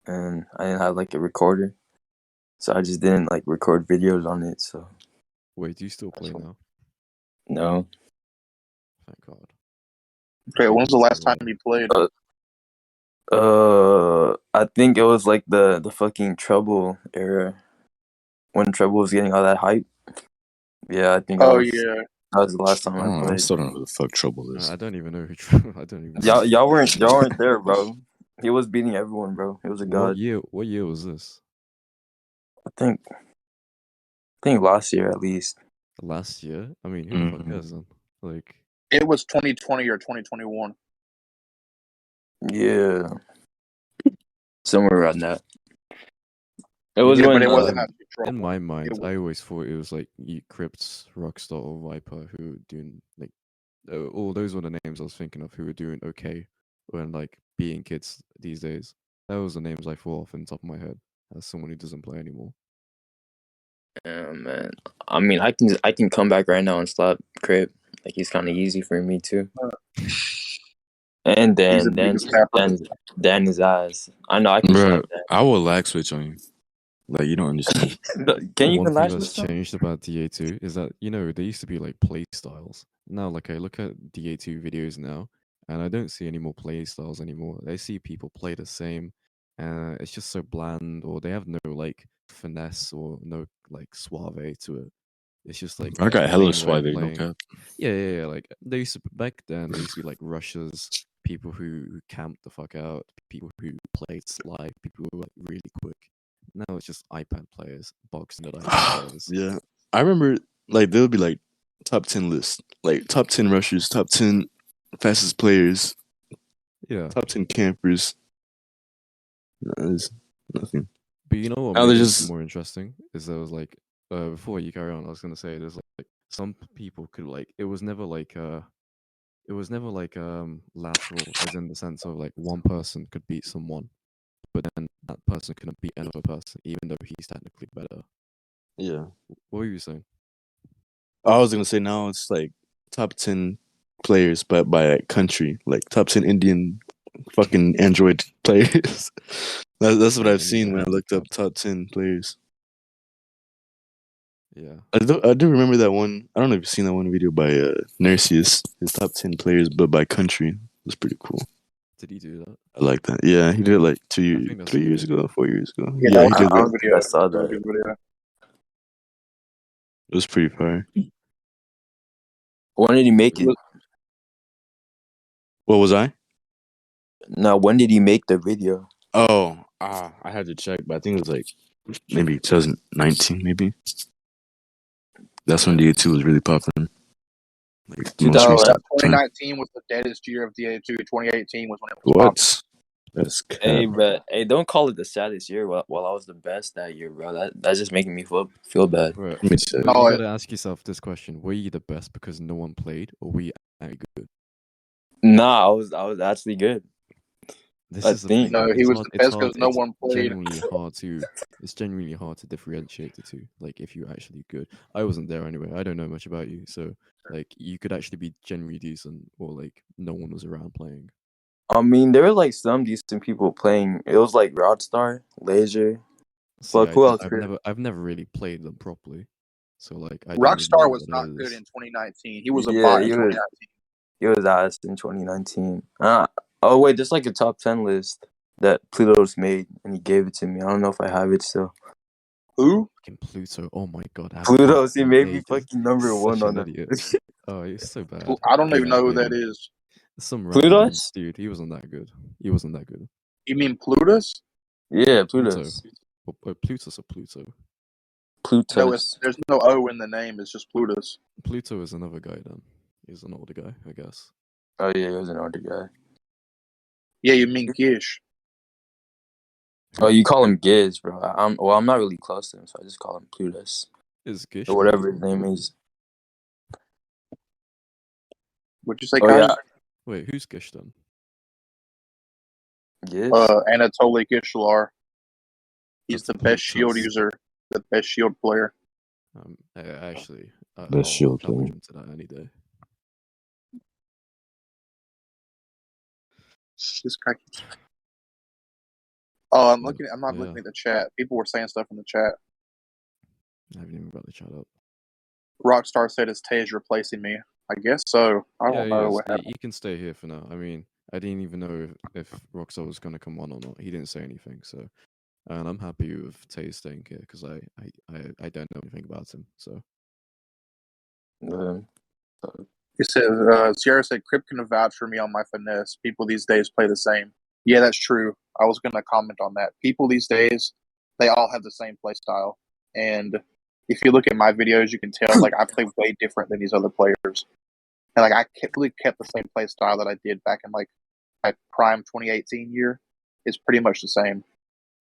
and I didn't have like a recorder, so I just didn't like record videos on it. So Wait, do you still play now? no. Thank God. Okay, when was the last time you played? I think it was like the fucking Trouble era, when Trouble was getting all that hype. Yeah, I think Oh yeah, that was the last time I I played. still don't know who the fuck Trouble is. I don't even know who. I don't even. Y'all weren't there, bro. He was beating everyone, bro. He was a god. What year was this? I think last year at least. Last year? I mean, who the fuck cares then? Like, it was 2020 or 2021. Yeah, somewhere around that. It was Yeah, when, but it wasn't actually Trouble. in my mind, I always thought it was like Cript, Rockstar, or Viper who were doing like, all those were the names I was thinking of who were doing okay when like being kids these days. That was the names I thought off in the top of my head as someone who doesn't play anymore. Yeah, man. I mean, I can come back right now and slap Cript. Like, he's kind of easy for me too. And then his eyes. I know I can slap that. I will lag switch on you. Like, you don't understand. Can you even One thing lag that's switch? changed about DA2 is that, you know, there used to be like play styles. Now, like, I look at DA2 videos now, and I don't see any more play styles anymore. I see people play the same, and it's just so bland, or they have no like finesse or no like suave to it. It's just like I got hella plain suave, no playing. cap. Yeah. Like they used to back then. There used to be like rushers, people who camped the fuck out, people who played slide, people who were like really quick. Now it's just iPad players, boxing that iPad players. Yeah, I remember like there would be like top 10 lists, like top 10 rushers, top 10 fastest players, Yeah, top 10 campers. No, there's nothing. but you know what Now made they're it just more interesting is there was like before you carry on, I was gonna say there's like some people could like it was never like lateral as in the sense of like one person could beat someone, but then that person couldn't beat another person even though he's technically better. yeah. What were you saying? I was gonna say now it's like top 10 players, but by like, country, like top 10 Indian fucking Android players. That's what I've seen when I looked up top 10 players. Yeah, I do remember that one. I don't know if you've seen that one video by Nercius, his top 10 players, but by country. It was pretty cool. did he do that? I like that. Yeah, he did it like 3 years ago, 4 years ago. Yeah, he did I that. don't think I saw that. It was pretty fire. When did he make it? What was I? No, when did he make the video? Oh, I had to check, but I think it was like maybe 2019, maybe. That's when DA2 was really popping. Like, 2019 was the deadest year of DA2. 2018 was when it was popping. That's cap. Hey, bro. Hey, don't call it the saddest year while I was the best that year, bro. That's just making me feel bad. Bro, Let me check. you gotta ask yourself this question: were you the best because no one played, or were you actually good? Nah, I was actually good. This is the thing. No, he was the best because no one played. It's genuinely hard to differentiate the two. Like, if you're actually good, I wasn't there anyway. I don't know much about you, so like, you could actually be genuinely decent, or like no one was around playing. I mean, there were like some decent people playing. It was like Rodstar, Laser. See, Who else? I've never really played them properly, so like Rockstar was not good in 2019. He was a bot in 2019. He was ass in 2019. Oh wait, there's like a top 10 list that Pluto's made, and he gave it to me. I don't know if I have it still. Who? Fucking Pluto! Oh my god, Pluto's. He made me fucking number one on that. Oh, he's so bad. I don't even know who that is. Some Plutus? Dude, he wasn't that good. You mean Plutus? Yeah, Plutus. Plutus or Pluto? Plutus. No, there's no O in the name. It's just Plutus. Pluto is another guy then. He's an older guy, I guess. Oh yeah, he was an older guy. Yeah, you mean Gish. Oh, you call him Giz, bro. I'm not really close to him, so I just call him Plutus. Is Gish or whatever his name is. What'd you say, Kyle? Yeah. Wait, who's Gish then? Gish? Anatoly Gishlar. He's the best shield user, the best shield player. Actually, best shield player. To that any day. This cracky. Oh, I'm But, looking. I'm not yeah, looking at the chat. People were saying stuff in the chat. I haven't even brought the chat up. Rockstar said it's Taze replacing me. I guess so. I Yeah, don't know what happened. he can stay here for now. I mean, I didn't even know if Rockstar was gonna come on or not. He didn't say anything, so and I'm happy with Taze staying here because I don't know anything about him. So Um, He said, Sierra said, Cript can vouch for me on my finesse. People these days play the same. Yeah, that's true. I was going to comment on that. People these days, they all have the same play style. And if you look at my videos, you can tell, like, I play way different than these other players. And, like, I really kept the same play style that I did back in, like, my prime 2018 year. It's pretty much the same.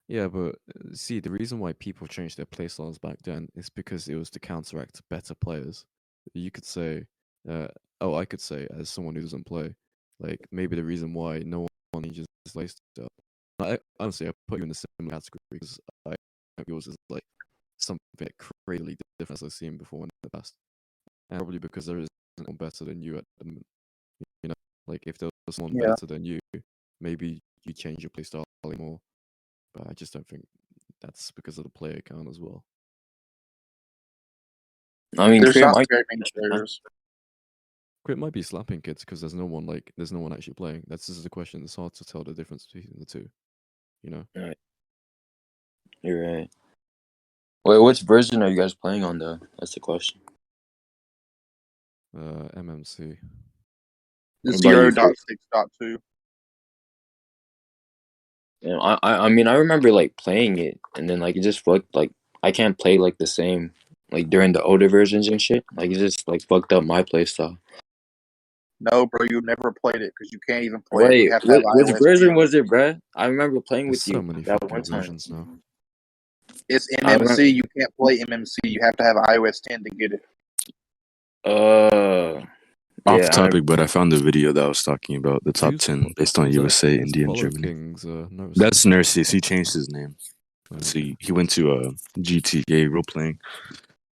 yeah, but see, the reason why people changed their playstyles back then is because it was to counteract better players. You could say, oh, I could say as someone who doesn't play, like maybe the reason why no one changes his playstyle. Honestly, I put you in the similar category because I yours is like something crazily different as I've seen before in the past, and probably because there isn't one better than you at the moment. You know, like if there was someone Yeah. better than you, maybe you change your playstyle more. But I just don't think that's because of the player count as well. I mean, There's Cript not might. very many players. Cript might be slapping kids because there's no one actually playing. That's just the question. It's hard to tell the difference between the two. You know. Right. You're right. Wait, which version are you guys playing on though? That's the question. MMC. What about you, 0.6.2. Yeah, I mean, I remember like playing it, and then like it just fucked. Like I can't play like the same like during the older versions and shit. Like it just like fucked up my play style. No, bro, you never played it because you can't even play it. Wait, You have to have which iOS version 10. was it, bruh? I remember playing There's with so you many that one fucking time. versions now. It's I remember. MMC. You can't play MMC. You have to have iOS 10 to get it. Off Yeah, topic, but I found the video that I was talking about the top Who's 10 based on who's USA, that's India, and Follow Germany. King's notice. That's Nurses. He changed his name. So Okay. he went to GTA role playing.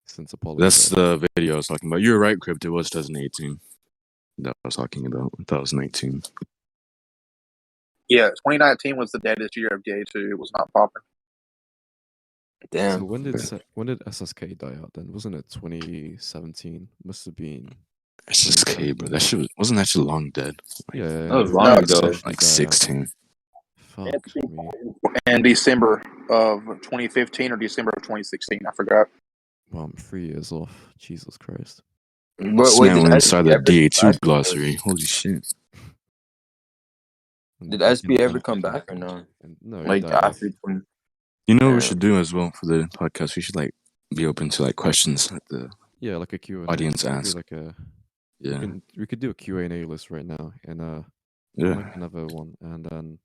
Since Apollo. That's the video I was talking about. You're right, Crypt. It was 2018 that I was talking about. 2019. Yeah, 2019 was the deadest year of DA2. It was not popping. damn. So when did SSK die out then? Wasn't it 2017? Must have been. It's just K, bro. That shit wasn't that shit long dead. Yeah, That was yeah, long No, ago. essentially Like die out. 16. Fuck me. in December of 2015 or December of 2016. I forgot. Well, I'm 3 years off. Jesus Christ. But This wait, man did went SB inside the ever come DA2 back? glossary. Holy shit. Did You SB can ever come back or not? No, he Like died off. after 20? You know what we Yeah. should do as well for the podcast? We should like be open to like questions that the Yeah, like a Q&A. audience We could do ask. like a Yeah. we could do a Q&A list right now, and I'll Yeah. make another one, and then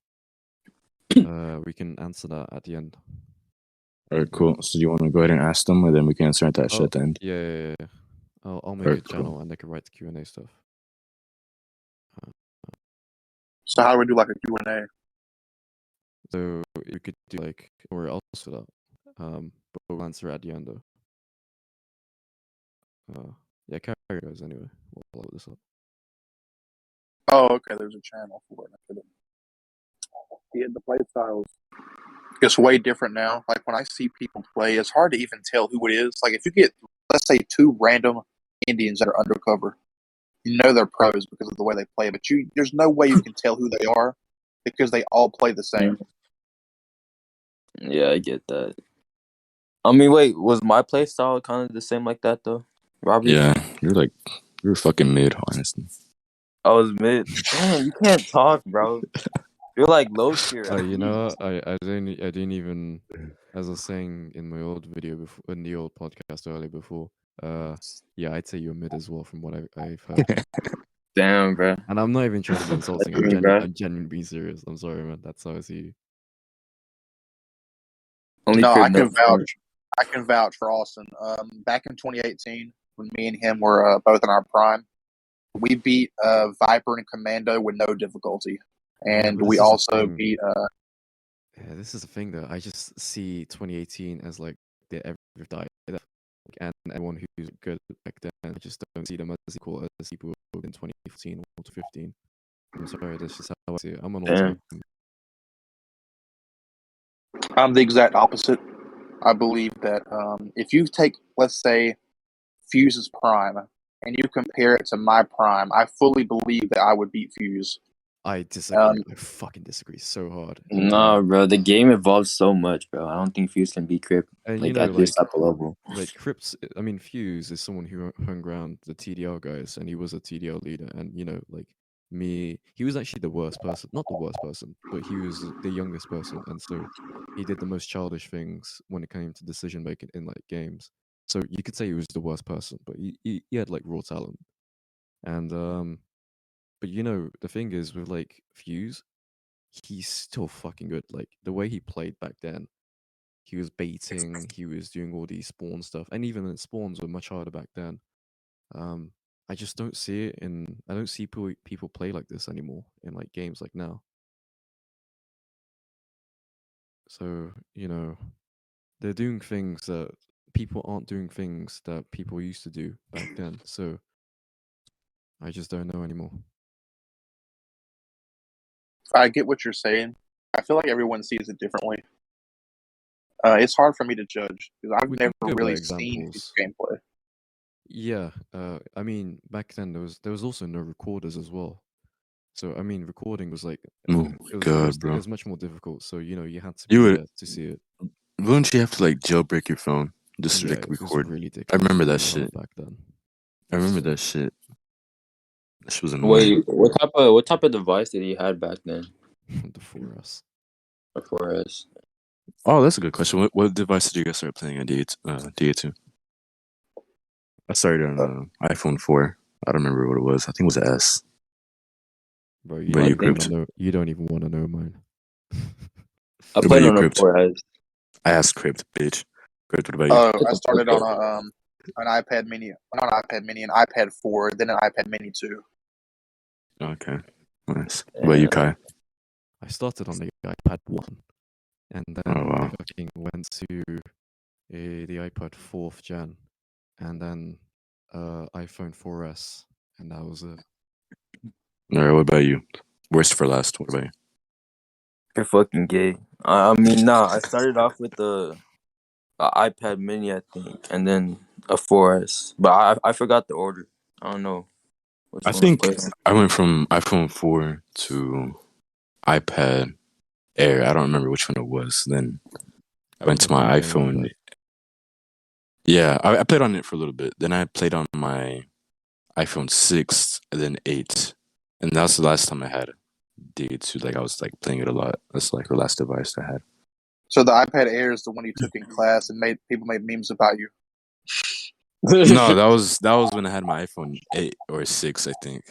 we can answer that at the end. Alright, cool. So do you want to go ahead and ask them, and then we can answer that shit at the end? Yeah. I'll make Alright, a channel cool. and they can write the Q&A stuff. So how do we do like a Q&A? So we could do like or else for that. But we'll answer at the end though. Yeah, carry guys anyway. We'll follow this up. Oh, okay. There's a channel for it. Yeah, the play styles. It's way different now. Like when I see people play, it's hard to even tell who it is. Like if you get, let's say, two random Indians that are undercover, you know they're pros because of the way they play. But there's no way you can tell who they are because they all play the same. Yeah, I get that. I mean, wait, was my play style kind of the same like that though, Robbie? Yeah, you're fucking mid, honestly. I was mid. Damn, you can't talk, bro. You're like low tier. You know, I didn't even, as I was saying in my old video before, in the old podcast earlier before. Yeah, I'd say you're mid as well from what I've heard. Damn, bro. And I'm not even trying to be insulting. I'm genuinely being serious. I'm sorry, man. That's how I see you. Only No, Crip I can knows. vouch. I can vouch for Austin. Back in 2018, when me and him were both in our prime, we beat Viper and Commando with no difficulty, and but we this is the also thing. beat. Yeah, this is the thing though. I just see 2018 as like the ever died, and everyone who's good back then, I just don't see them as equal as people in 2015 or 2015. I'm sorry, that's just how I see it. I'm an all-time. I'm the exact opposite. I believe that if you take, let's say, Fuse's prime and you compare it to my prime, I fully believe that I would beat Fuse. I disagree. I fucking disagree so hard. And, Nah, bro, the game evolves so much, bro. I don't think Fuse can beat Cript and like at this type of level. like Crip's, I mean, Fuse is someone who hung around the TDL guys, and he was a TDL leader. And like me, he was actually the worst person, not the worst person, but he was the youngest person, and so he did the most childish things when it came to decision making in like games. So you could say he was the worst person, but he had like raw talent. And but the thing is with like Fuse, he's still fucking good. Like the way he played back then, he was baiting, he was doing all these spawn stuff, and even the spawns were much harder back then. I just don't see it I don't see people play like this anymore in like games like now. So they're doing things that people aren't doing things that people used to do back then. So I just don't know anymore. I get what you're saying. I feel like everyone sees it differently. It's hard for me to judge because I've We can never go by really seen examples. gameplay. Yeah, I mean, back then there was also no recorders as well. So I mean, recording was like Oh it God, bro. was much more difficult. So you had to You be would there to see it. wouldn't you have to like jailbreak your phone just to Yeah, like it was record? really I ridiculous. remember that Really hard shit. back then. I remember that shit. That shit was annoying. Wait, what type of device did he had back then? The 4S. For us, Oh, that's a good question. What device did you guys start playing on DA2? I started on iPhone 4. I don't remember what it was. I think it was an S. Bro, But you, I think Crypt. you don't even want to know mine. I What played about you, on a Crypt? 4S. I asked Crypt, bitch. Crypt, what about you? I started on an iPad Mini, not an iPad Mini, an iPad 4, then an iPad Mini 2. Okay, nice. What about you, Kai? I started on the iPad 1, and then Oh wow. I fucking went to the iPad 4th gen, and then iPhone 4S, and that was it. All right, what about you? Worst for last. What about you? You're fucking gay. I mean, nah. I started off with the iPad Mini, I think, and then a 4S. But I forgot the order. I don't know which I one I think played on. I went from iPhone 4 to iPad Air. I don't remember which one it was. Then I went to Never my had an iPhone. iPad. Yeah, I played on it for a little bit. Then I played on my iPhone 6 and then 8. And that's the last time I had DA2. Like I was like playing it a lot. That's like the last device I had. So the iPad Air is the one you took in class and made people made memes about you. No, that was when I had my iPhone 8 or 6, I think.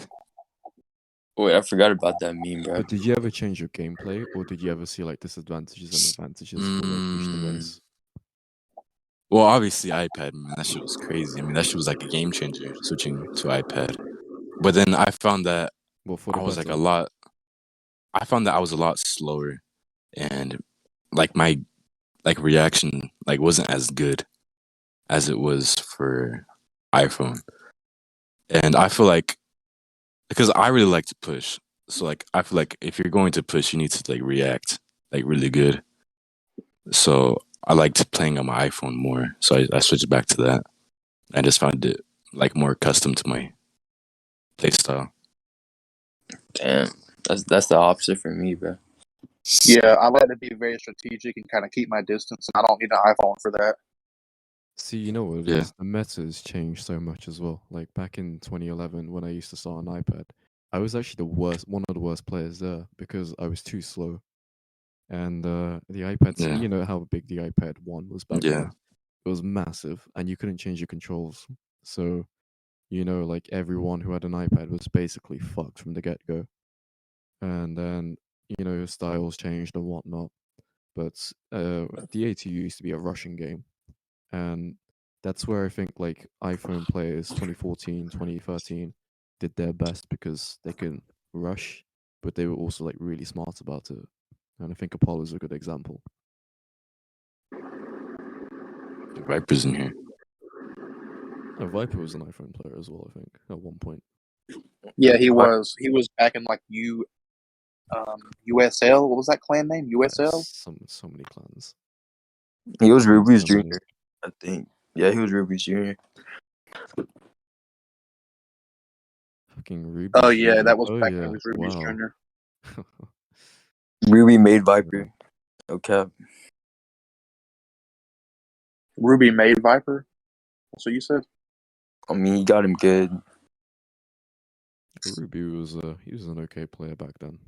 Wait, I forgot about that meme, bro. But did you ever change your gameplay, or did you ever see like disadvantages and advantages for like each device? Well, obviously iPad, man, that shit was crazy. I mean, that shit was like a game changer switching to iPad. But then I found that Well, for the I was like better. I found that I was a lot slower, and like my like reaction like wasn't as good as it was for iPhone. And I feel like because I really like to push, so like I feel like if you're going to push, you need to like react like really good. So I liked playing on my iPhone more, so I switched back to that. I just found it like more accustomed to my play style. Damn, that's the opposite for me, bro. Yeah, I like to be very strategic and kind of keep my distance, and I don't need an iPhone for that. See, you know what it Yeah. is? The meta has changed so much as well. Like back in 2011, when I used to start on iPad, I was actually one of the worst players there because I was too slow. And the iPad, Yeah. you know how big the iPad 1 was back Yeah. then? It was massive, and you couldn't change your controls. So, like everyone who had an iPad was basically fucked from the get-go. And then, styles changed and whatnot. But DA2 used to be a rushing game. And that's where I think like iPhone players 2014, 2013 did their best because they can rush, but they were also like really smart about it. And I think Apollo is a good example. Viper's in here. Viper was an iPhone player as well, I think, at one point. Yeah, he was. He was back in like USL. What was that clan name? USL. So many clans. He was Ruby's Amazon. junior, I think. Yeah, he was Ruby's junior. Fucking Ruby. Oh yeah, that was Oh back yeah. when he was Ruby's Wow. Junior. Ruby made Viper. Okay. Ruby made Viper. That's what you said. I mean, he got him good. Ruby was he was an okay player back then.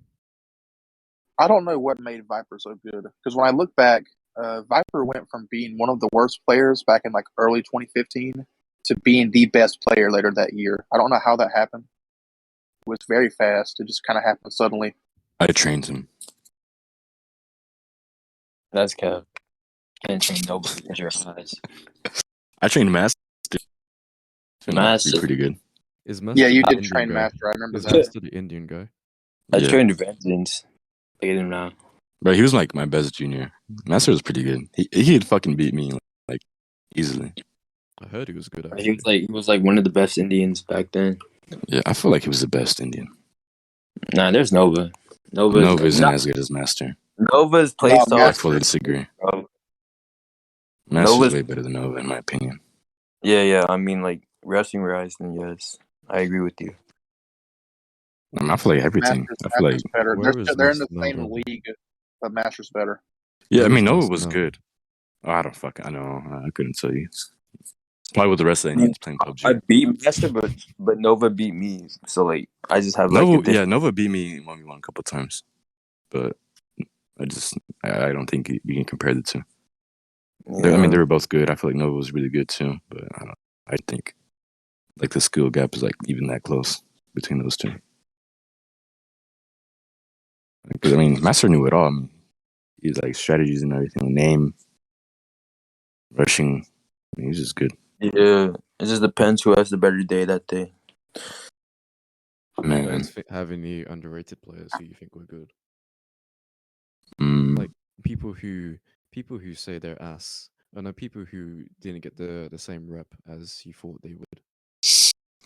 I don't know what made Viper so good because when I look back, Viper went from being one of the worst players back in like early 2015 to being the best player later that year. I don't know how that happened. It was very fast. It just kind of happened suddenly. I trained him. That's cap. Can't train nobody with your eyes. I trained Master. Master. Pretty good. Is Master Yeah, you the did Indian train guy? Master. I remember Is that. Master the Indian guy? I Yeah. trained Vengeance. Look at him now. But he was like my best junior. Master was pretty good. He'd fucking beat me like easily. I heard he was good. He Actually. was like one of the best Indians back then. Yeah, I feel like he was the best Indian. Nah, there's Nova. Nova isn't as good as Master. Nova's No, playstyle. I fully disagree. Bro. Master's Nova's- way better than Nova, in my opinion. Yeah. I mean, like wrestling wise, then yes, I agree with you. I mean, I feel like everything. I feel like Master's better. Where is They're in the Master same Nova? league, but Master's better. yeah. I Where mean, is Nova Master was now? good. Oh, I don't fucking. I know. I couldn't tell you. Probably with the rest of the Indians playing PUBG. I beat Master, but Nova beat me. So like, I just have like Nova, Nova beat me in 1v1 a couple times, but I don't think you can compare the two. I mean, they were both good. I feel like Nova was really good too, but I think like the skill gap is like even that close between those two. Because I mean, Master knew it all. I mean, he's like strategies and everything, name, rushing. I mean, he's just good. Yeah, it just depends who has the better day that day. Do you Man, guys have any underrated players who you think were good? mm, Like people who say they're ass, and people who didn't get the same rep as you thought they would.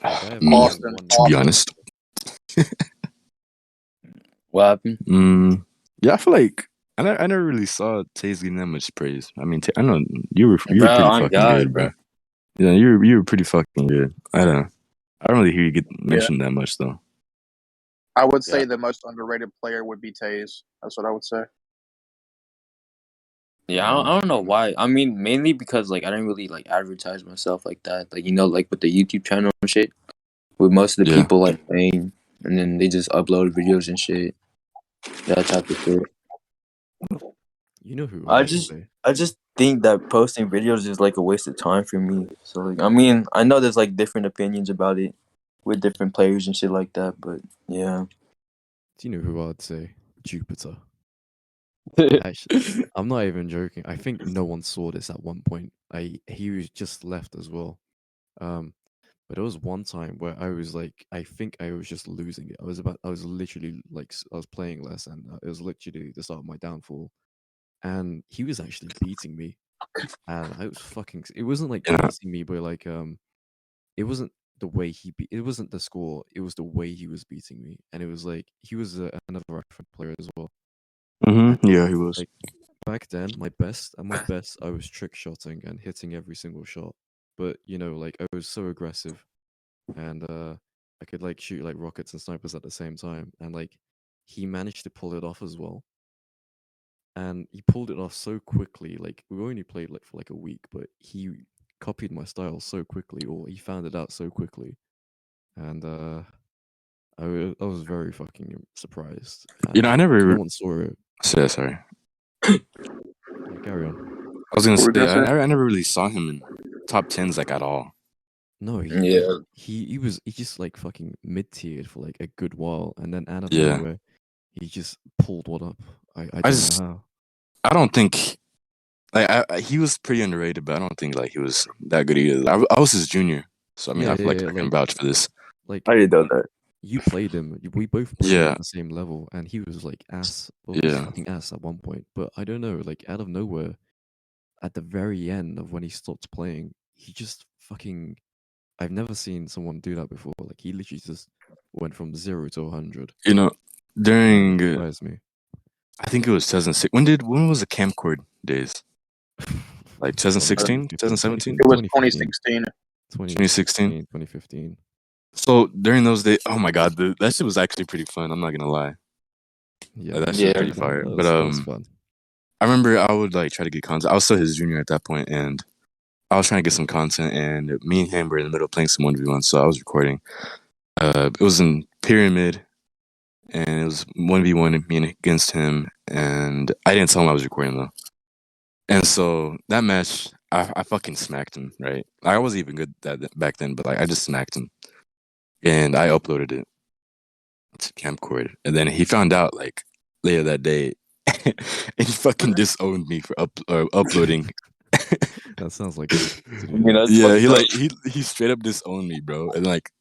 Like, I have me, Austin, one to be name. honest. What happened? Yeah, I feel like I never really saw Taze getting that much praise. I mean, I know you were Bro, pretty on fucking God, good, bro. Yeah, you were pretty fucking good. I don't really hear you get mentioned that much though. I would say Yeah. the most underrated player would be Taze. That's what I would say. Yeah, I don't know why. I mean, mainly because like I didn't really like advertise myself like that. Like like with the YouTube channel and shit, with most of the Yeah. people like playing, and then they just upload videos and shit. That type of shit. You know who? I would just say? think that posting videos is like a waste of time for me. So like, I mean, I know there's like different opinions about it with different players and shit like that, but yeah. Do you know who I'd say? Jupiter. Actually, I'm not even joking. I think no one saw this at one point. He was just left as well. But there was one time where I was like, I think I was just losing it. I was literally like, I was playing less, and it was literally the start of my downfall. And he was actually beating me, and I was fucking. It wasn't like Yeah. beating me, but like it wasn't the way it wasn't the score. It was the way he was beating me, and it was like he was another Russian player as well. Yeah, he was. Like back then, at my best, I was trick shotting and hitting every single shot. But like I was so aggressive, and I could like shoot like rockets and snipers at the same time, and like he managed to pull it off as well. And he pulled it off so quickly. Like we only played like for like a week, but he copied my style so quickly, or he found it out so quickly, and I was very fucking surprised. And I never. no one saw it. Sorry. Yeah, carry on. I was gonna What were say you gonna say? I never really saw him in top tens like at all. No, Yeah. he just like fucking mid tiered for like a good while, and then out of Yeah. nowhere, he just pulled one up. I don't know how. I don't think like he was pretty underrated, but I don't think like he was that good either. I was his junior, so I mean I feel like I can vouch for this. Like I didn't know that. you played him. We both played him at the same level, and he was like ass. Well, he was Yeah. fucking ass at one point. But I don't know, like out of nowhere, at the very end of when he stopped playing, he just fucking. I've never seen someone do that before. Like he literally just went from 0 to 100. during Surprised me. I think it was 2006. When was the camcord days? Like 2016, 2017, It was 2015. 2016. 2016. 2015. So during those days, oh my god, that shit was actually pretty fun. I'm not gonna lie. Yeah, Like, that shit was Yeah. pretty fire. But that was fun. I remember I would like try to get content. I was still his junior at that point, and I was trying to get some content. And me and him were in the middle of playing some 1v1, so I was recording. It was in Pyramid, and it was 1v1 me against him. And I didn't tell him I was recording though. And so that match, I fucking smacked him. Right, I wasn't even good back then, but like I just smacked him, and I uploaded it to camcord, and then he found out like later that day, and he fucking disowned me for uploading. That sounds like I mean, that's Yeah, he fucked like he straight up disowned me, bro. And like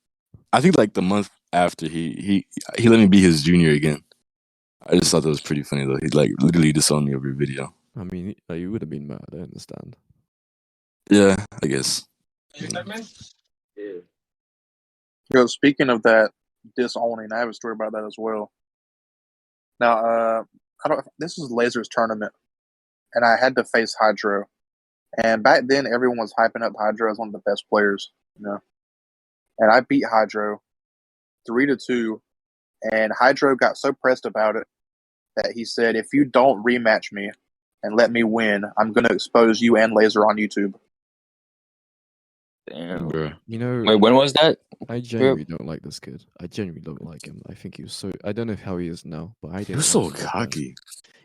I think like the month after he let me be his junior again. I just thought that was pretty funny though. He like literally disowned me over a video. I mean, you would have been mad. I understand. Yeah, I guess. Speaking of that disowning, I have a story about that as well. Now, this is Laser's tournament, and I had to face Hydro. And back then, everyone was hyping up Hydro as one of the best players, And I beat Hydro 3-2, and Hydro got so pressed about it that he said, "If you don't rematch me and let me win, I'm going to expose you and Laser on YouTube." Damn. Bro. You know, Wait, when was that? I genuinely don't like this kid. I genuinely don't like him. I think he was so. I don't know how he is now, but I didn't. He was like so him back then. cocky.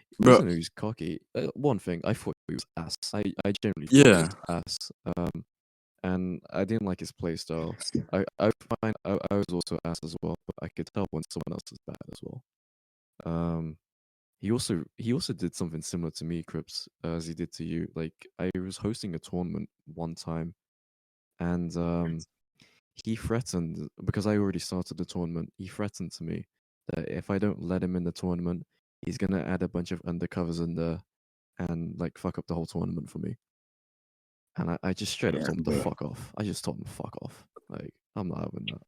He Bro. wasn't he's cocky. One thing, I thought he was ass. I genuinely thought he was ass. And I didn't like his play style. I was also ass as well, but I could tell when someone else was bad as well. He also did something similar to me, Crips, as he did to you. Like I was hosting a tournament one time, and he threatened, because I already started the tournament. He threatened to me that if I don't let him in the tournament, he's gonna add a bunch of undercovers in there and like fuck up the whole tournament for me. And I just straight up told him to fuck off. I just told him to fuck off. Like, I'm not having that.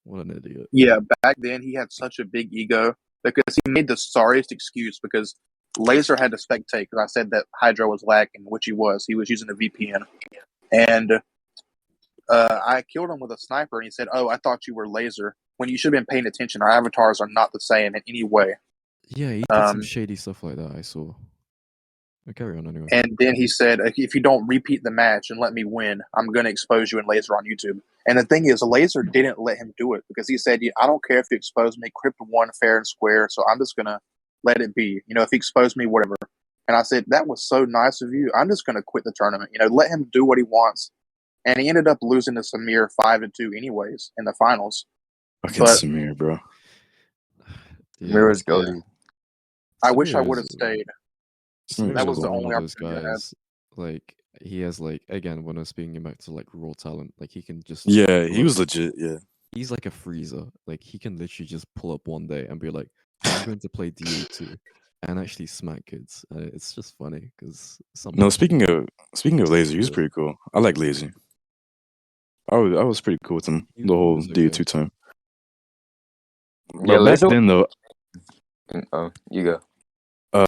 What an idiot. Yeah, back then he had such a big ego because he made the sorriest excuse because Laser had to spectate because I said that Hydro was lagging, which he was. He was using a VPN. And I killed him with a sniper, and he said, "Oh, I thought you were Laser." When you should have been paying attention. Our avatars are not the same in any way. Yeah, he did some shady stuff like that, I saw. But carry on anyway. And then he said, "If you don't repeat the match and let me win, I'm going to expose you and Laser on YouTube." And the thing is, Laser didn't let him do it because he said, "I don't care if you expose me. Cript won fair and square, so I'm just going to let it be. If he exposed me, whatever." And I said, "That was so nice of you. I'm just going to quit the tournament. Let him do what he wants." And he ended up losing to Samir 5-2 anyways in the finals. Fucking Samir, bro. Yeah, Mirror's goated. I wish I Samir would have is- stayed. Samir That is was the one only of those opportunity I had. guys. Like, he has like, again, when I was speaking back to like raw talent, like he can just Yeah, he was legit. Yeah. he's like a freezer. Like he can literally just pull up one day and be like, "I'm going to play DA2," and actually smack kids. It's just funny because No, speaking of Laser, he was pretty cool. I like Laser. I was pretty cool with him the whole DA2 time. Yeah, But back then though, oh, you go.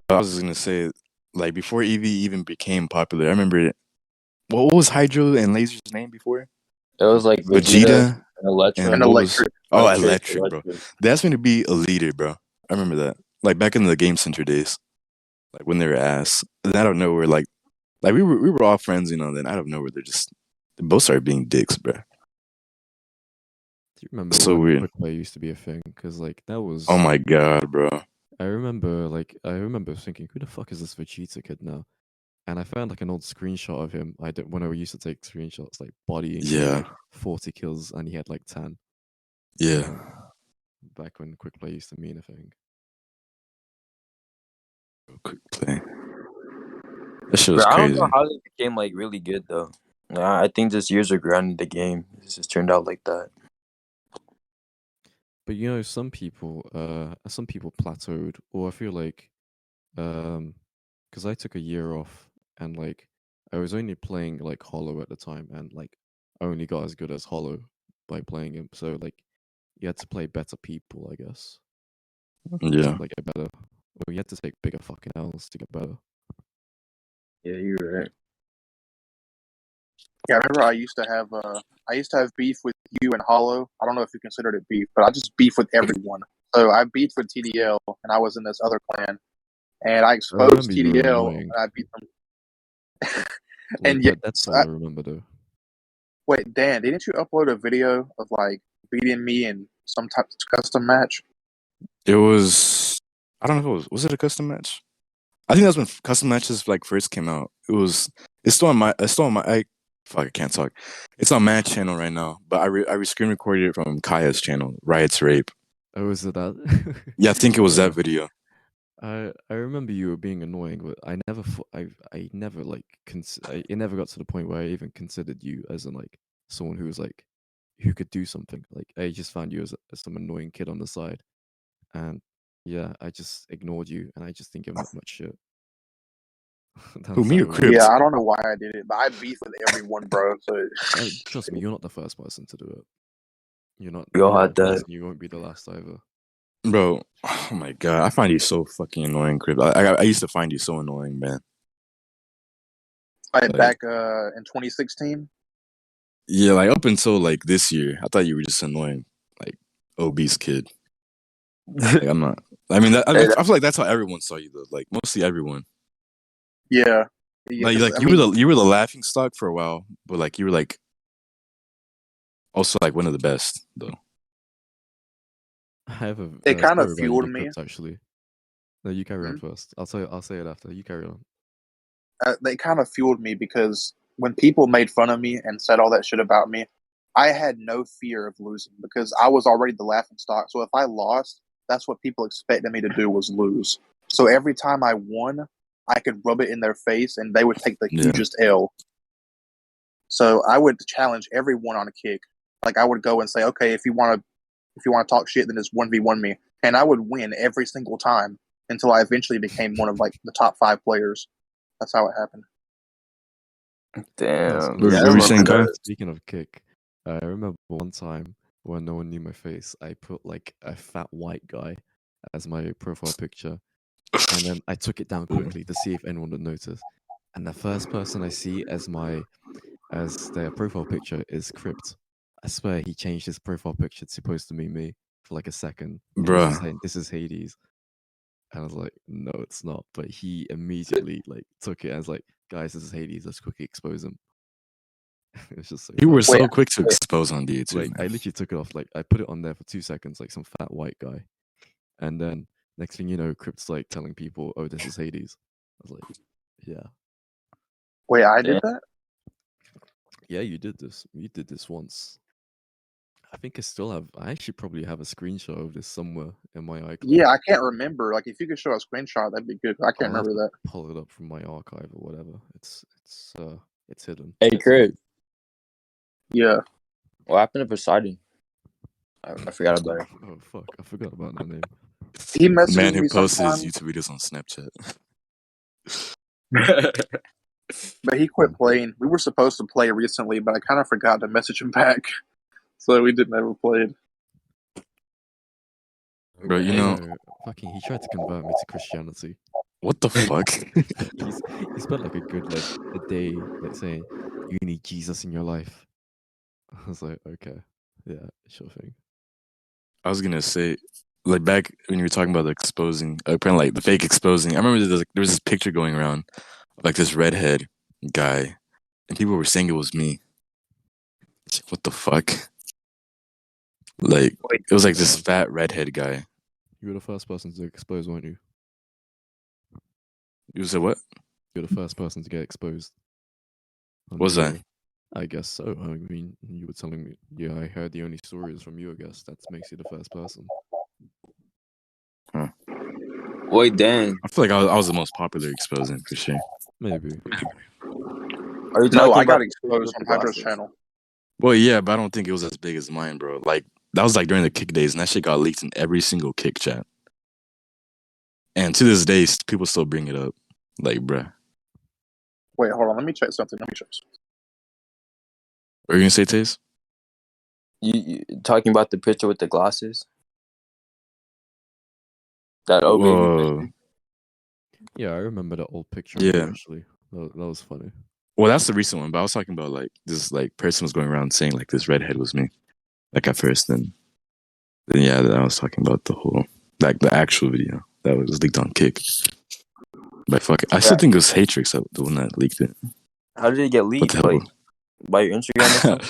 I was gonna say, like before EV even became popular, I remember what was Hydro and Laser's name before? It was like Vegeta and Electra. And what was Electric, bro. They asked me to be a leader, bro. I remember that. Like back in the Game Center days, like when they were ass. And out of nowhere, like we were all friends, then out of nowhere they both started being dicks, bro. Do you remember So when weird. Quick Play used to be a thing? Because like that was. Oh my god, bro. I remember thinking, who the fuck is this Vegeta kid now? And I found like an old screenshot of him. When I used to take screenshots, like bodying like 40 kills, and he had like 10. Yeah. Back when Quick Play used to mean a thing. Quick Play. That shit was I crazy. don't know how they became like really good though. I think just years of grinding the game. It just turned out like that. But some people plateaued, or I feel like, because I took a year off and like I was only playing like Hollow at the time, and like I only got as good as Hollow by playing him. So like you had to play better people, I guess. Yeah. To, like, get better. Well, you had to take bigger fucking L's to get better. Yeah, you're right. Yeah, I remember I used to have beef with you and Hollow. I don't know if you considered it beef, but I just beef with everyone. So I beefed with TDL, and I was in this other clan, and I I exposed remember you were TDL, annoying. and I beat them. Like, And yeah, that's all I remember though. wait, Dan, didn't you upload a video of like beating me in some type of custom match? It was. I don't know if it was it a custom match? I think that's when custom matches like first came out. It's still on my. Fuck, I can't talk. It's on my channel right now, but I screen recorded it from Kaya's channel, Riot's Rape. Oh, is it that? Yeah, I think it was Yeah. that video. I remember you were being annoying, but I never I never like it never got to the point where I even considered you as in like someone who was like who could do something. Like I just found you as some annoying kid on the side, and yeah, I just ignored you, and I just didn't give much shit. Who, That's me or how Cript? Yeah, I don't know why I did it, but I beef with everyone, bro. So Trust me, you're not the first person to do it. You're not. We all You're had not the that. first, and you won't be the last either. Bro, oh my god, I find you so fucking annoying, Cript. I used to find you so annoying, man. like Like, back in 2016. yeah, like up until like this year, I thought you were just annoying, like obese kid. Like I'm not. I mean, Hey, I feel like that's how everyone saw you though. Like mostly everyone. Yeah, yeah. Like 'Cause, like I you mean, were the laughing stock for a while, but like you were like also like one of the best though. I have it a kind of story about you fueled to me. Crypt actually. No, you carry on Mhm. first. I'll say it after. You carry on. They kind of fueled me because when people made fun of me and said all that shit about me, I had no fear of losing because I was already the laughing stock. So if I lost, that's what people expected me to do was lose. So every time I won, I could rub it in their face and they would take the Yeah. hugest L. So I would challenge everyone on a kick. Like I would go and say, okay, if you want to talk shit, then just 1v1 me, and I would win every single time until I eventually became one of like the top 5 players. That's how it happened. damn. What Yeah, I were you remember saying, Kai? that. Speaking of kick, I remember one time when no one knew my face, I put like a fat white guy as my profile picture, and then I took it down quickly to see if anyone would notice. And the first person I see as their profile picture is Cript. I swear he changed his profile picture to supposed to be me for like a second. And he was just Bruh. saying, "This is Hades." And I was like, "No, it's not." But he immediately like took it as like, "Guys, this is Hades. Let's quickly expose him." It's just so You were funny. Wait, so quick to expose on DA2, Like I man. literally took it off. Like I put it on there for 2 seconds, like some fat white guy, and then next thing you know, Crypt's like telling people, "Oh, this is Hades." I was like, "Yeah, wait, I did Damn. that? yeah, you did this. You did this once." I think I still have. I actually probably have a screenshot of this somewhere in my iCloud. Yeah, I can't remember. Like, if you could show a screenshot, that'd be good. I can't I'll have remember to that. pull it up from my archive or whatever. It's hidden. Hey, Craig, Yeah. what happened to Poseidon? I forgot about it. Oh fuck, I forgot about that name. He The messages man who me posts his sometimes, YouTube videos on Snapchat. but he quit playing. We were supposed to play recently, but I kind of forgot to message him back. So we didn't ever play it. Bro, you know, Fucking, he tried to convert me to Christianity. what the fuck? He spent like a good like a day like saying, "You need Jesus in your life." I was like, okay, yeah, sure thing. I was gonna say, like back when you were talking about the exposing, apparently like the fake exposing. I remember there was this picture going around of like this redhead guy, and people were saying it was me. It's like, what the fuck? Like it was like this fat redhead guy. You were the first person to expose, weren't you? You said what? You're the first person to get exposed. What was that? I guess so. I mean, you were telling me. Yeah, I heard the only stories from you. I guess that makes you the first person. Huh. Wait, Dan. I feel like I was the most popular exposing for sure. Maybe. Are you No, talking I got about the picture exposed with on the Hydro's glasses? channel. Well, yeah, but I don't think it was as big as mine, bro. Like that was like during the kick days, and that shit got leaked in every single kick chat. And to this day, people still bring it up. Like, bruh. Wait, hold on. Let me check something. Let me check something. What are you gonna say, Taze? You talking about the picture with the glasses? That oh baby Whoa. picture. Yeah, I remember that old picture. Yeah. Actually, that was funny. Well, that's the recent one, but I was talking about like this like person was going around saying like this redhead was me, like at first, then yeah, I was talking about the whole like the actual video that was leaked on Kick. But fuck, I still think it was Hatrix the one that leaked it. How did it get What leaked? the hell? Like by your Instagram or something?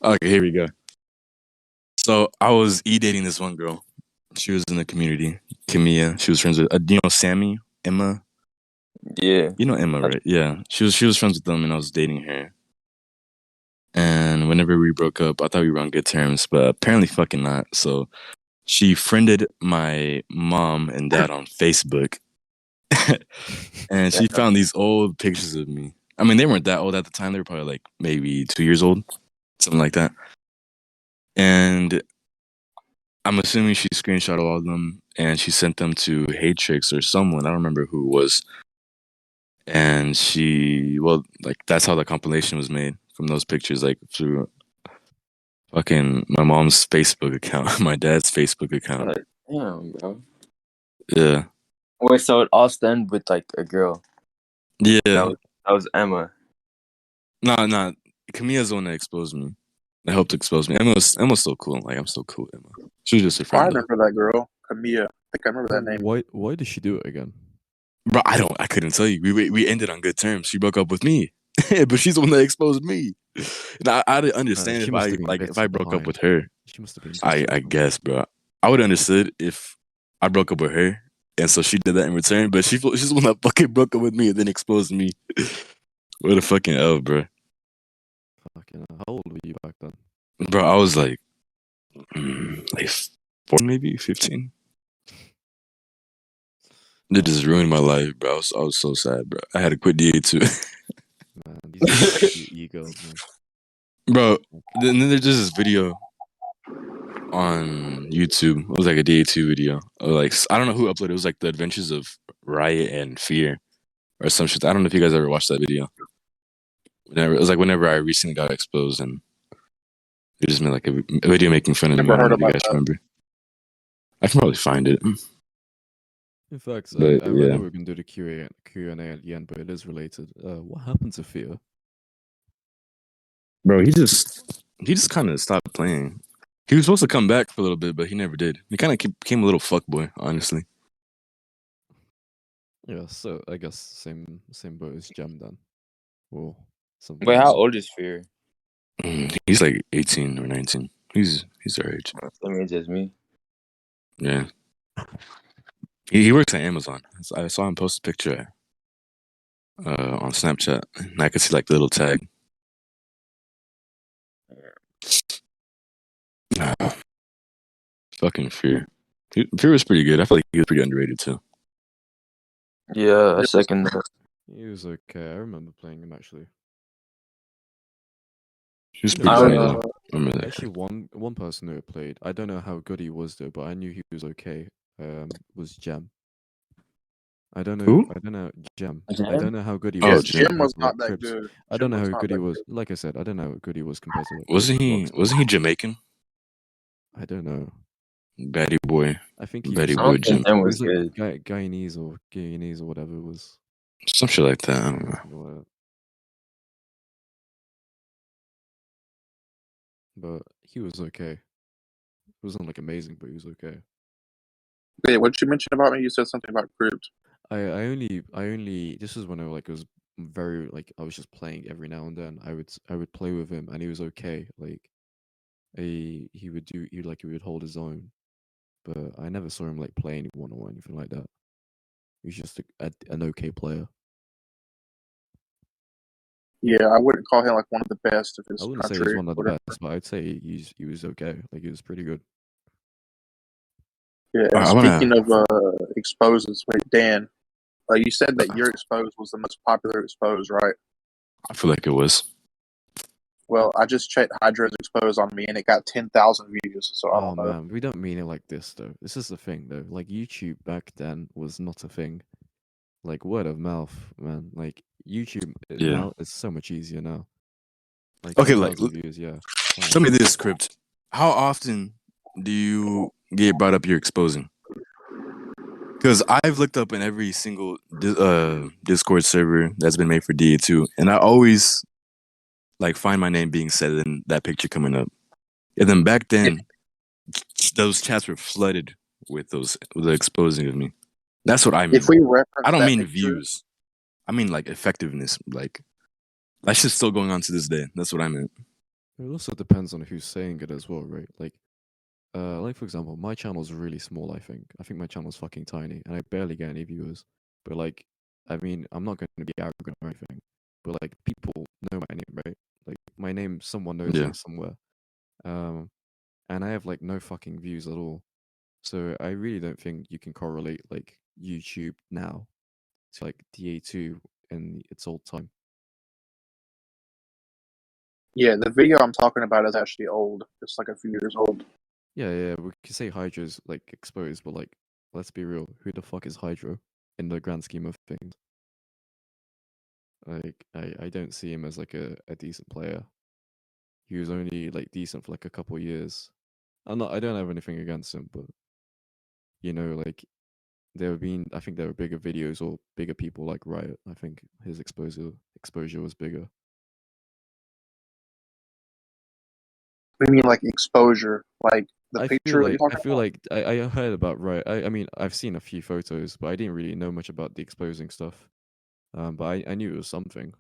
Okay, here we go. So I was dating this one girl. She was in the community, Kimia. She was friends with you know Sammy, Emma. Yeah. You know Emma, right? Yeah, she was friends with them, and I was dating her. And whenever we broke up, I thought we were on good terms, but apparently fucking not. So she friended my mom and dad on Facebook, and she found these old pictures of me. I mean, they weren't that old at the time. They were probably like maybe 2 years old, something like that. And I'm assuming she screenshot all of them and she sent them to Hatrix or someone. I don't remember who it was. And like that's how the compilation was made from those pictures, like through fucking my mom's Facebook account, my dad's Facebook account. Like, damn, bro. Yeah. Wait, so it all stemmed with like a girl. Yeah. That was Emma. No. Camilla's the one that exposed me. That helped expose me. Emma's so cool. Like I'm so cool with Emma. She was just a I friend. remember that girl, Camilla. I think I remember that name. Why did she do it again? Bro, I couldn't tell you. We ended on good terms. She broke up with me, but she's the one that exposed me. And I didn't understand She if must have been if I broke up behind. with her. She must have been. I guess, bro. I would have understood if I broke up with her, and so she did that in return. But she's the one that fucking broke up with me and then exposed me. What a fucking L, bro. Fucking hell, how old were you back then? Bro, I was like 4, maybe 15. It just ruined my life, bro. I was so sad, bro. I had to quit DA2. Man, these e-girls, man. Bro, then there's just this video on YouTube. It was like a DA2 video. Like I don't know who uploaded it. It was like the adventures of Riot and Fear or some shit. I don't know if you guys ever watched that video. It was like whenever I recently got exposed, and it just made like a video making fun of me. Never I don't heard know if you about guys that. remember. I can probably find it. In fact, But, I yeah. know we're gonna do the Q&A at the end, but it is related. What happened to Fear? Bro, he just kind of stopped playing. He was supposed to come back for a little bit, but he never did. He kind of became a little fuckboy, honestly. Yeah, so I guess same boat as Jam then. Well, something. Wait, how old is Fear? He's like 18 or 19. He's our age. Same age as me. Yeah. He works at Amazon. I saw him post a picture on Snapchat, and I could see like the little tag. Fucking Fear. Fear was pretty good. I feel like he was pretty underrated too. Yeah, I second that. He was okay. I remember playing him actually. He was You pretty know, funny I- though. I remember that. Actually, one person who played. I don't know how good he was though, but I knew he was okay. Was Jam. I don't know. Who? I don't know Jam. Jam? I don't know how good he Oh, was. Jam. Jim was compared not to, like, that Crips. good. I don't know Jim was how not good he that was. good. Like I said, I don't know how good he was compared to like. Wasn't Crips, he? Vlogs. Wasn't he Jamaican? I don't know. Batty boy, I think he Betty was. I boy don't Jim, think Jam It was was like good. Guyanese or Guyanese or whatever it was. some shit like that. I don't know. Something like that. But he was okay. It wasn't like amazing, but he was okay. Wait, what did you mention about me? You said something about Cript. I only this was when I was very like I was just playing every now and then. I would play with him and he was okay. Like he would hold his own, but I never saw him like play anyone or anything like that. He was just an okay player. Yeah, I wouldn't call him like one of the best of I his wouldn't say country. he's one of the whatever. best, but I'd say he was okay. Like he was pretty good. Yeah. I wanna- Speaking of exposes, wait, Dan, you said that your expose was the most popular expose, right? I feel like it was. Well, I just checked Hydra's expose on me, and it got 10,000 views. So I Oh don't know. man, we don't mean it like this though. This is the thing though. Like YouTube back then was not a thing. Like word of mouth, man. Like YouTube Yeah. now is so much easier now. Like Okay, like 10,000 views, yeah. Fine. tell me this, Cript. How often do you get brought up you're exposing? Because I've looked up in every single Discord server that's been made for DA2, and I always like find my name being said in that picture coming up. And then back then, those chats were flooded with the exposing of me. That's what I mean. If we reference I don't that mean picture, views. I mean like effectiveness. Like that shit's still going on to this day. That's what I meant. It also depends on who's saying it as well, right? Like for example, my channel's really small. I think my channel's fucking tiny, and I barely get any viewers. But like, I mean, I'm not going to be arrogant or anything. But like, people know my name, right? Like my name, someone knows Yeah. me somewhere. And I have like no fucking views at all. So I really don't think you can correlate like YouTube now to like DA2 in its old time. yeah, the video I'm talking about is actually old. It's like a few years old. Yeah, we could say Hydra's like exposed, but like, let's be real, who the fuck is Hydra in the grand scheme of things? Like, I don't see him as like a decent player. He was only like decent for like a couple years. I don't have anything against him, but you know, like I think there were bigger videos or bigger people like Riot. I think his exposure was bigger. I mean, like exposure, like the I picture feel that you're like talking I feel about. like I heard about Riot. I mean, I've seen a few photos, but I didn't really know much about the exposing stuff. But I knew it was something.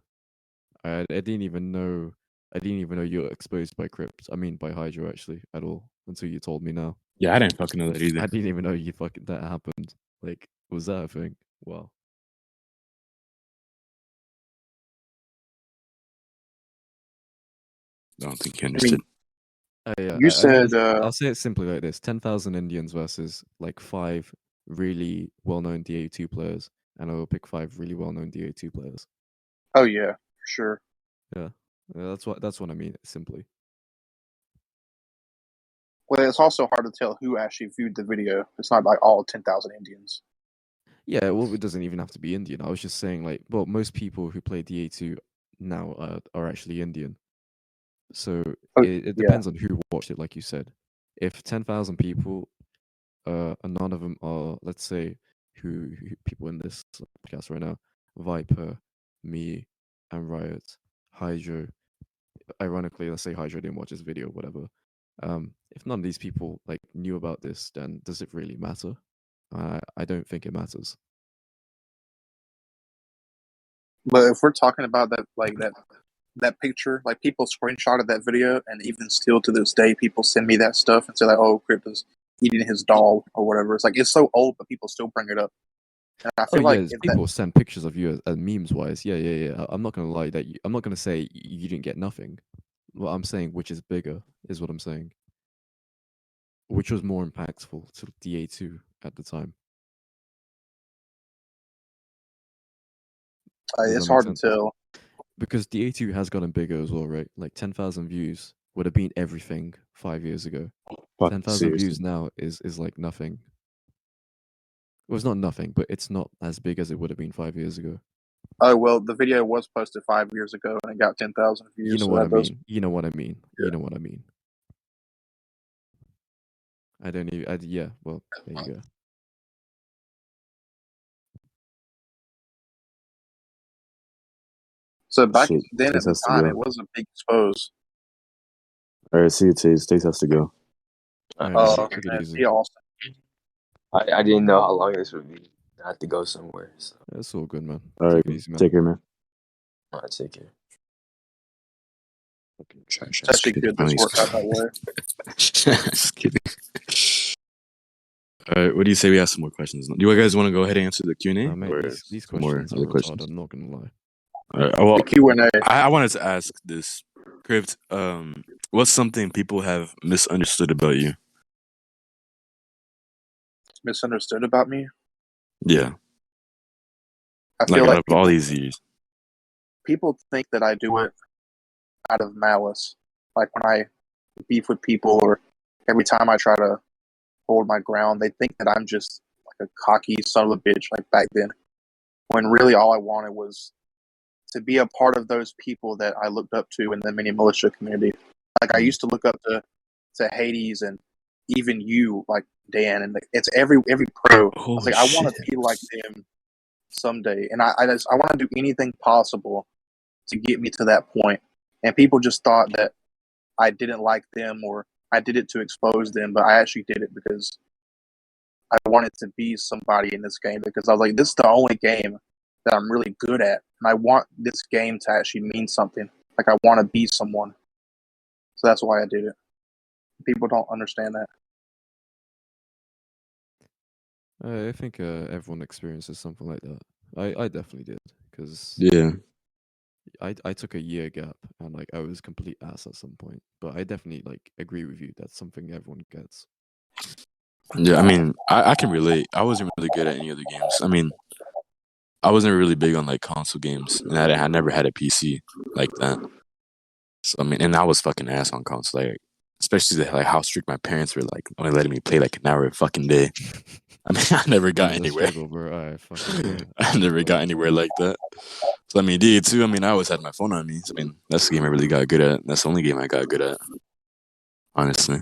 I didn't even know you were exposed by Cript. I mean by Hydra actually at all until you told me now. Yeah, I didn't fucking know that either. I didn't even know you fucking that happened. Like, was that a thing? Wow. I don't think you I mean, understood. Yeah, you I mean, said I'll say it simply like this: 10,000 Indians versus like 5 really well-known DA2 players, and I will pick 5 really well-known DA2 players. oh yeah, for sure. Yeah, that's what I mean. Simply. Well, it's also hard to tell who actually viewed the video. It's not like all 10,000 Indians. Yeah, well, it doesn't even have to be Indian. I was just saying, like, well, most people who play DA2 now are actually Indian. So Oh, it yeah. depends on who watched it, like you said. If 10,000 people, and none of them are, let's say, who people in this podcast right now, Viper, me, and Riot, Hydro. Ironically, let's say Hydro didn't watch this video, whatever. If none of these people like knew about this, then does it really matter? I don't think it matters. But if we're talking about that, like that picture, like people screenshotted that video, and even still to this day, people send me that stuff and say like, "Oh, Cript is eating his doll" or whatever. It's like it's so old, but people still bring it up. And I Oh feel yeah, like there's if that, people send pictures of you as memes wise. Yeah. I'm not gonna lie that I'm not gonna say you didn't get nothing. What I'm saying, which is bigger, is what I'm saying. Which was more impactful to DA2 at the time. Does that it's make hard to sense? tell. Because DA2 has gotten bigger as well, right? Like 10,000 views would have been everything 5 years ago. Fuck, 10,000 views seriously. now is like nothing. Well, it's not nothing, but it's not as big as it would have been 5 years ago. Oh well, the video was posted 5 years ago, and it got 10,000 views. You know so what I that does. mean. You know what I mean. Yeah. You know what I mean. I don't even. Yeah. Well, there you go. So back Shit, then at Taze the has to time, go. it was a big expose. All right, see you, Taze. Taze has to go. All right, man. Okay, Take it easy. yeah, Austin. I didn't know how long this would be. I have to go somewhere, so That's all good, man. All right, Take it easy, man. take care, man. I'll take care. Fucking trash It's actually good this worked out that way. Just kidding. All right, what do you say we ask some more questions? Do you guys want to go ahead and answer the Q&A? Mate, or these some more questions are other retarded. questions? I'm not gonna lie. All right, well, The Q&A. I wanted to ask this, Cript. What's something people have misunderstood about you? Misunderstood about me. Yeah, I like feel out like of all these years. people think that I do it out of malice. Like when I beef with people, or every time I try to hold my ground, they think that I'm just like a cocky son of a bitch. Like back then, when really all I wanted was to be a part of those people that I looked up to in the mini militia community. Like I used to look up to Hades and even you, like Dan, and it's every pro. I Oh, was like, I want to shit. be like them someday, and I want to do anything possible to get me to that point. And people just thought that I didn't like them or I did it to expose them, but I actually did it because I wanted to be somebody in this game, because I was like, this is the only game that I'm really good at, and I want this game to actually mean something. Like, I want to be someone. So that's why I did it. People don't understand that. I think everyone experiences something like that. I definitely did because Yeah. I took a year gap and like I was complete ass at some point. But I definitely like agree with you. That's something everyone gets. Yeah, I mean, I can relate. I wasn't really good at any other games. I mean, I wasn't really big on like console games, and I never had a PC like that. So I mean, and I was fucking ass on console, like especially like how strict my parents were, like only letting me play like an hour a fucking day. I mean, I never got It's a anywhere. struggle, bro. I fucking I never got anywhere like that. So I mean, DA2. I mean, I always had my phone on me. So, I mean, that's the game I really got good at. That's the only game I got good at, honestly.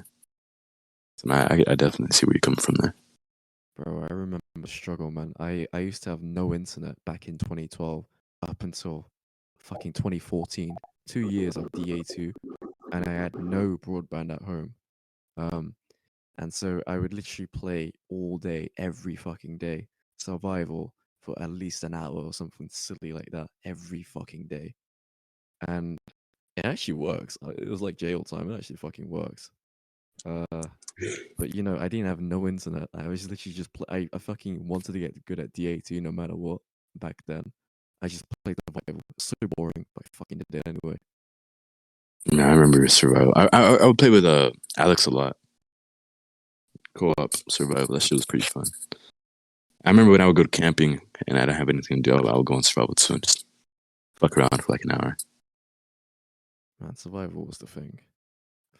So I definitely see where you come from there. bro. I remember the struggle, man. I used to have no internet back in 2012 up until fucking 2014. 2 years of DA2, and I had no broadband at home. Um, And so I would literally play all day, every fucking day, survival for at least an hour or something silly like that every fucking day. And it actually works. It was like jail time. It actually fucking works. But you know, I didn't have no internet. I was literally just I fucking wanted to get good at DA2 no matter what back then. I just played survival. It's so boring, but I fucking did it anyway. Yeah, I remember survival. I would play with Alex a lot. Co-op survival. That shit was pretty fun. I remember when I would go camping and I don't have anything to do, I would go on survival too and just fuck around for like an hour. Man, survival was the thing.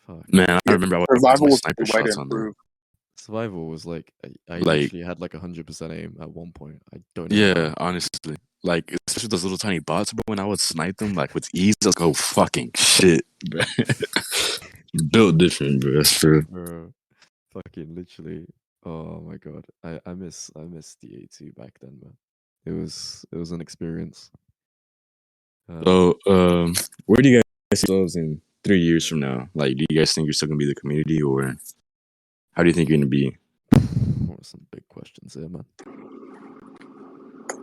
Fuck. Man, I Yeah, remember I would use survival my was sniper the way to shots on them. improve. Survival was like I Like, literally had like 100% aim at one point. I don't know yeah, how. honestly. Like, especially those little tiny bots, but when I would snipe them, like, with ease, I was like, oh, fucking shit, bro. Built different, bro. That's true. Bro, fucking literally. Oh my god. I miss DA2 back then, man. It was an experience. So, where do you guys see yourselves in 3 years from now? Like, do you guys think you're still gonna be the community, or how do you think you're gonna be? What are some big questions here, man?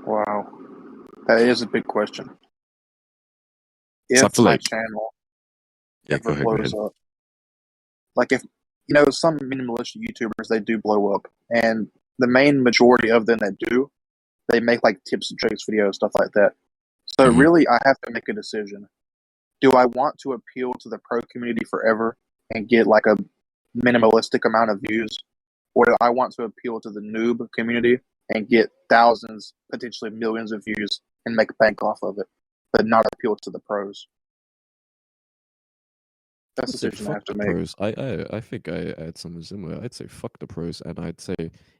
Wow. That is a big question. So I If feel my like, channel yeah, go ever ahead, go blows ahead. up, like if, some militia YouTubers, they do blow up. And the main majority of them that do, they make like tips and tricks videos, stuff like that. So Mhm. really, I have to make a decision. Do I want to appeal to the pro community forever and get like a minimalistic amount of views? Or do I want to appeal to the noob community and get thousands, potentially millions of views and make bank off of it, but not appeal to the pros? That's I'd a say decision I fuck have to the make. pros. I think I had something similar. I'd say fuck the pros, and I'd say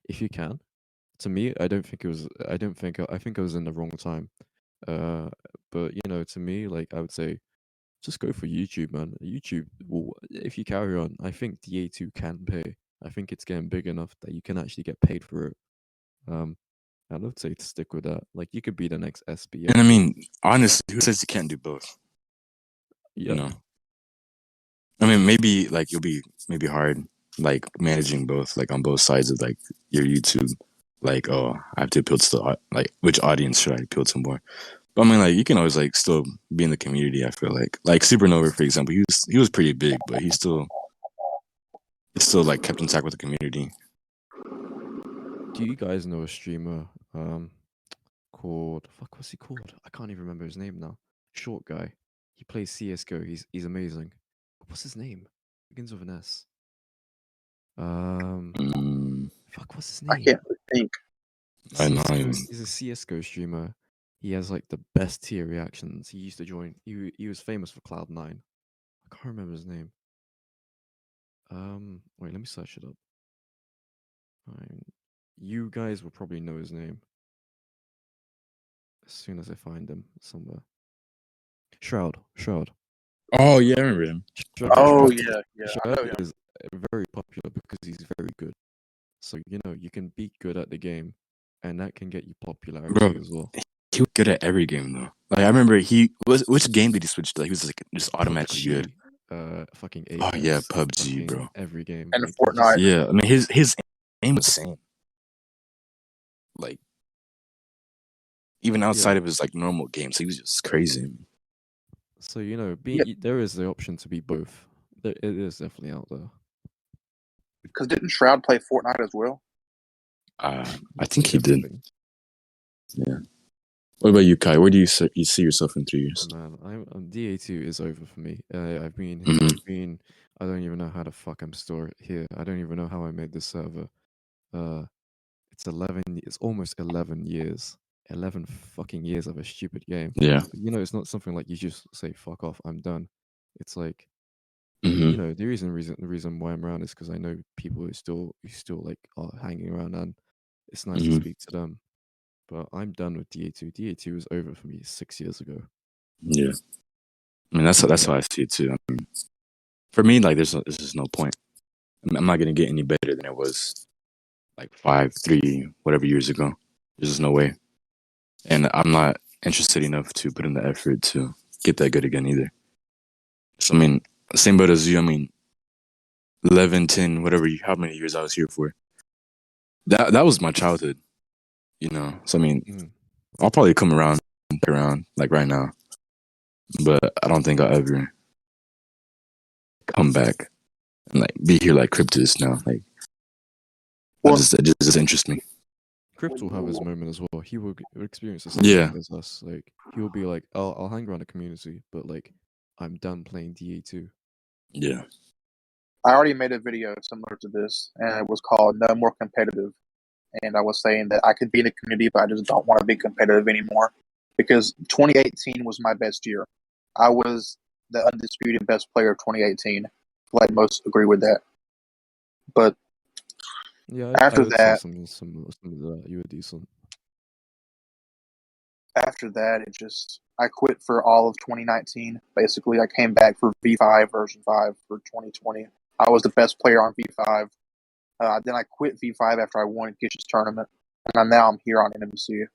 if you can. To me, I don't think it was. I don't think. I think I was in the wrong time. Uh, but you know, to me, like I would say, just go for YouTube, man. YouTube will, if you carry on, I think DA2 can pay. I think it's getting big enough that you can actually get paid for it. Um, I'd love to say to stick with that. Like you could be the next SBF. And I mean, honestly, who says you can't do both? You Yeah, know, I mean, maybe like you'll be maybe hard, like managing both, like on both sides of like your YouTube. Like, oh, I have to appeal to like which audience should I appeal to more? But I mean, like you can always like still be in the community. I feel like Supernova, for example, he was pretty big, but he still like kept in touch with the community. do you guys know a streamer called fuck? What's he called? I can't even remember his name now. Short guy. He plays CS:GO. He's amazing. What's his name? Begins with an S. Um, Mm, fuck. What's his I name? can't think. I know. CS:GO. He's a CS:GO streamer. He has like the best tier reactions. He used to join. He was famous for Cloud9. I can't remember his name. Wait. Let me search it up. You guys will probably know his name as soon as I find him somewhere. Shroud. Shroud. Oh yeah, I remember him. Shroud, Oh, Shroud, yeah. I know Shroud him. is very popular because he's very good. So you can be good at the game, and that can get you popularity Bro, as well. he was good at every game though. Like I remember which game did he switch to? Like, he was like just automatically good. PUBG, fucking Oh yeah, Apex, PUBG, fucking bro. every game. And Like he Fortnite. just Yeah, I mean his aim was insane. Like even outside of his like normal games, he was just crazy. so there is the option to be both. It is definitely out there. Because didn't Shroud play Fortnite as well? I They think play he did. everything. Yeah. What about you, Kai? Where do you see yourself in 3 years? Man, I'm DA2 is over for me. I've been, Mhm. I don't even know how the fuck I'm still here. I don't even know how I made this server. It's almost 11 years. 11 fucking years of a stupid game. Yeah. But, it's not something like you just say, fuck off, I'm done. It's like, Hmm. the reason why I'm around is because I know people who still like are hanging around, and it's nice to Mhm. speak to them. But I'm done with DA2. DA2 was over for me 6 years ago. Yeah. I mean that's how I see it too. I mean, for me, like there's just no point. I'm not gonna get any better than it was like 5, 3, whatever years ago. There's just no way. And I'm not interested enough to put in the effort to get that good again either. So I mean, same boat as you. I mean, 11, 10, how many years I was here for. That was my childhood, So I mean, I'll probably come around like right now, but I don't think I'll ever come back and like be here like Cript is now. Like, Well, it just interests me. Cript will have his moment as well. He will experience the same Yeah. thing as us. Like he will be like, I'll hang around the community, but like I'm done playing DA2. Yeah. I already made a video similar to this, and it was called No More Competitive. And I was saying that I could be in the community, but I just don't want to be competitive anymore. Because 2018 was my best year. I was the undisputed best player of 2018. Like most agree with that. But Yeah, after I would say that, some of that. You were decent. after that, I quit for all of 2019. Basically, I came back for V5 version 5 for 2020. I was the best player on V5. Then I quit V5 after I won Gish's tournament, and now I'm here on NMC.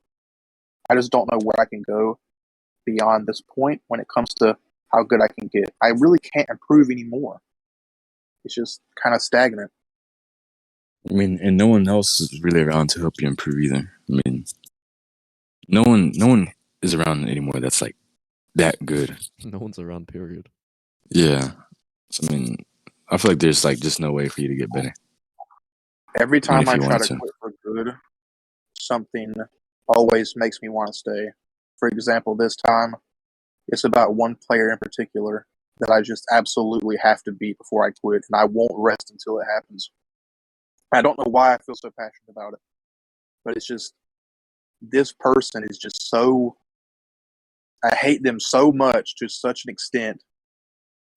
I just don't know where I can go beyond this point when it comes to how good I can get. I really can't improve anymore. It's just kind of stagnant. I mean, and no one else is really around to help you improve either. I mean, no one is around anymore that's like that good. No one's around. Period. Yeah. So, I mean, I feel like there's like just no way for you to get better. Every Even time if I you try wanted to to. quit for good, something always makes me want to stay. For example, this time, it's about one player in particular that I just absolutely have to beat before I quit, and I won't rest until it happens. I don't know why I feel so passionate about it, but it's just this person is just so. I hate them so much to such an extent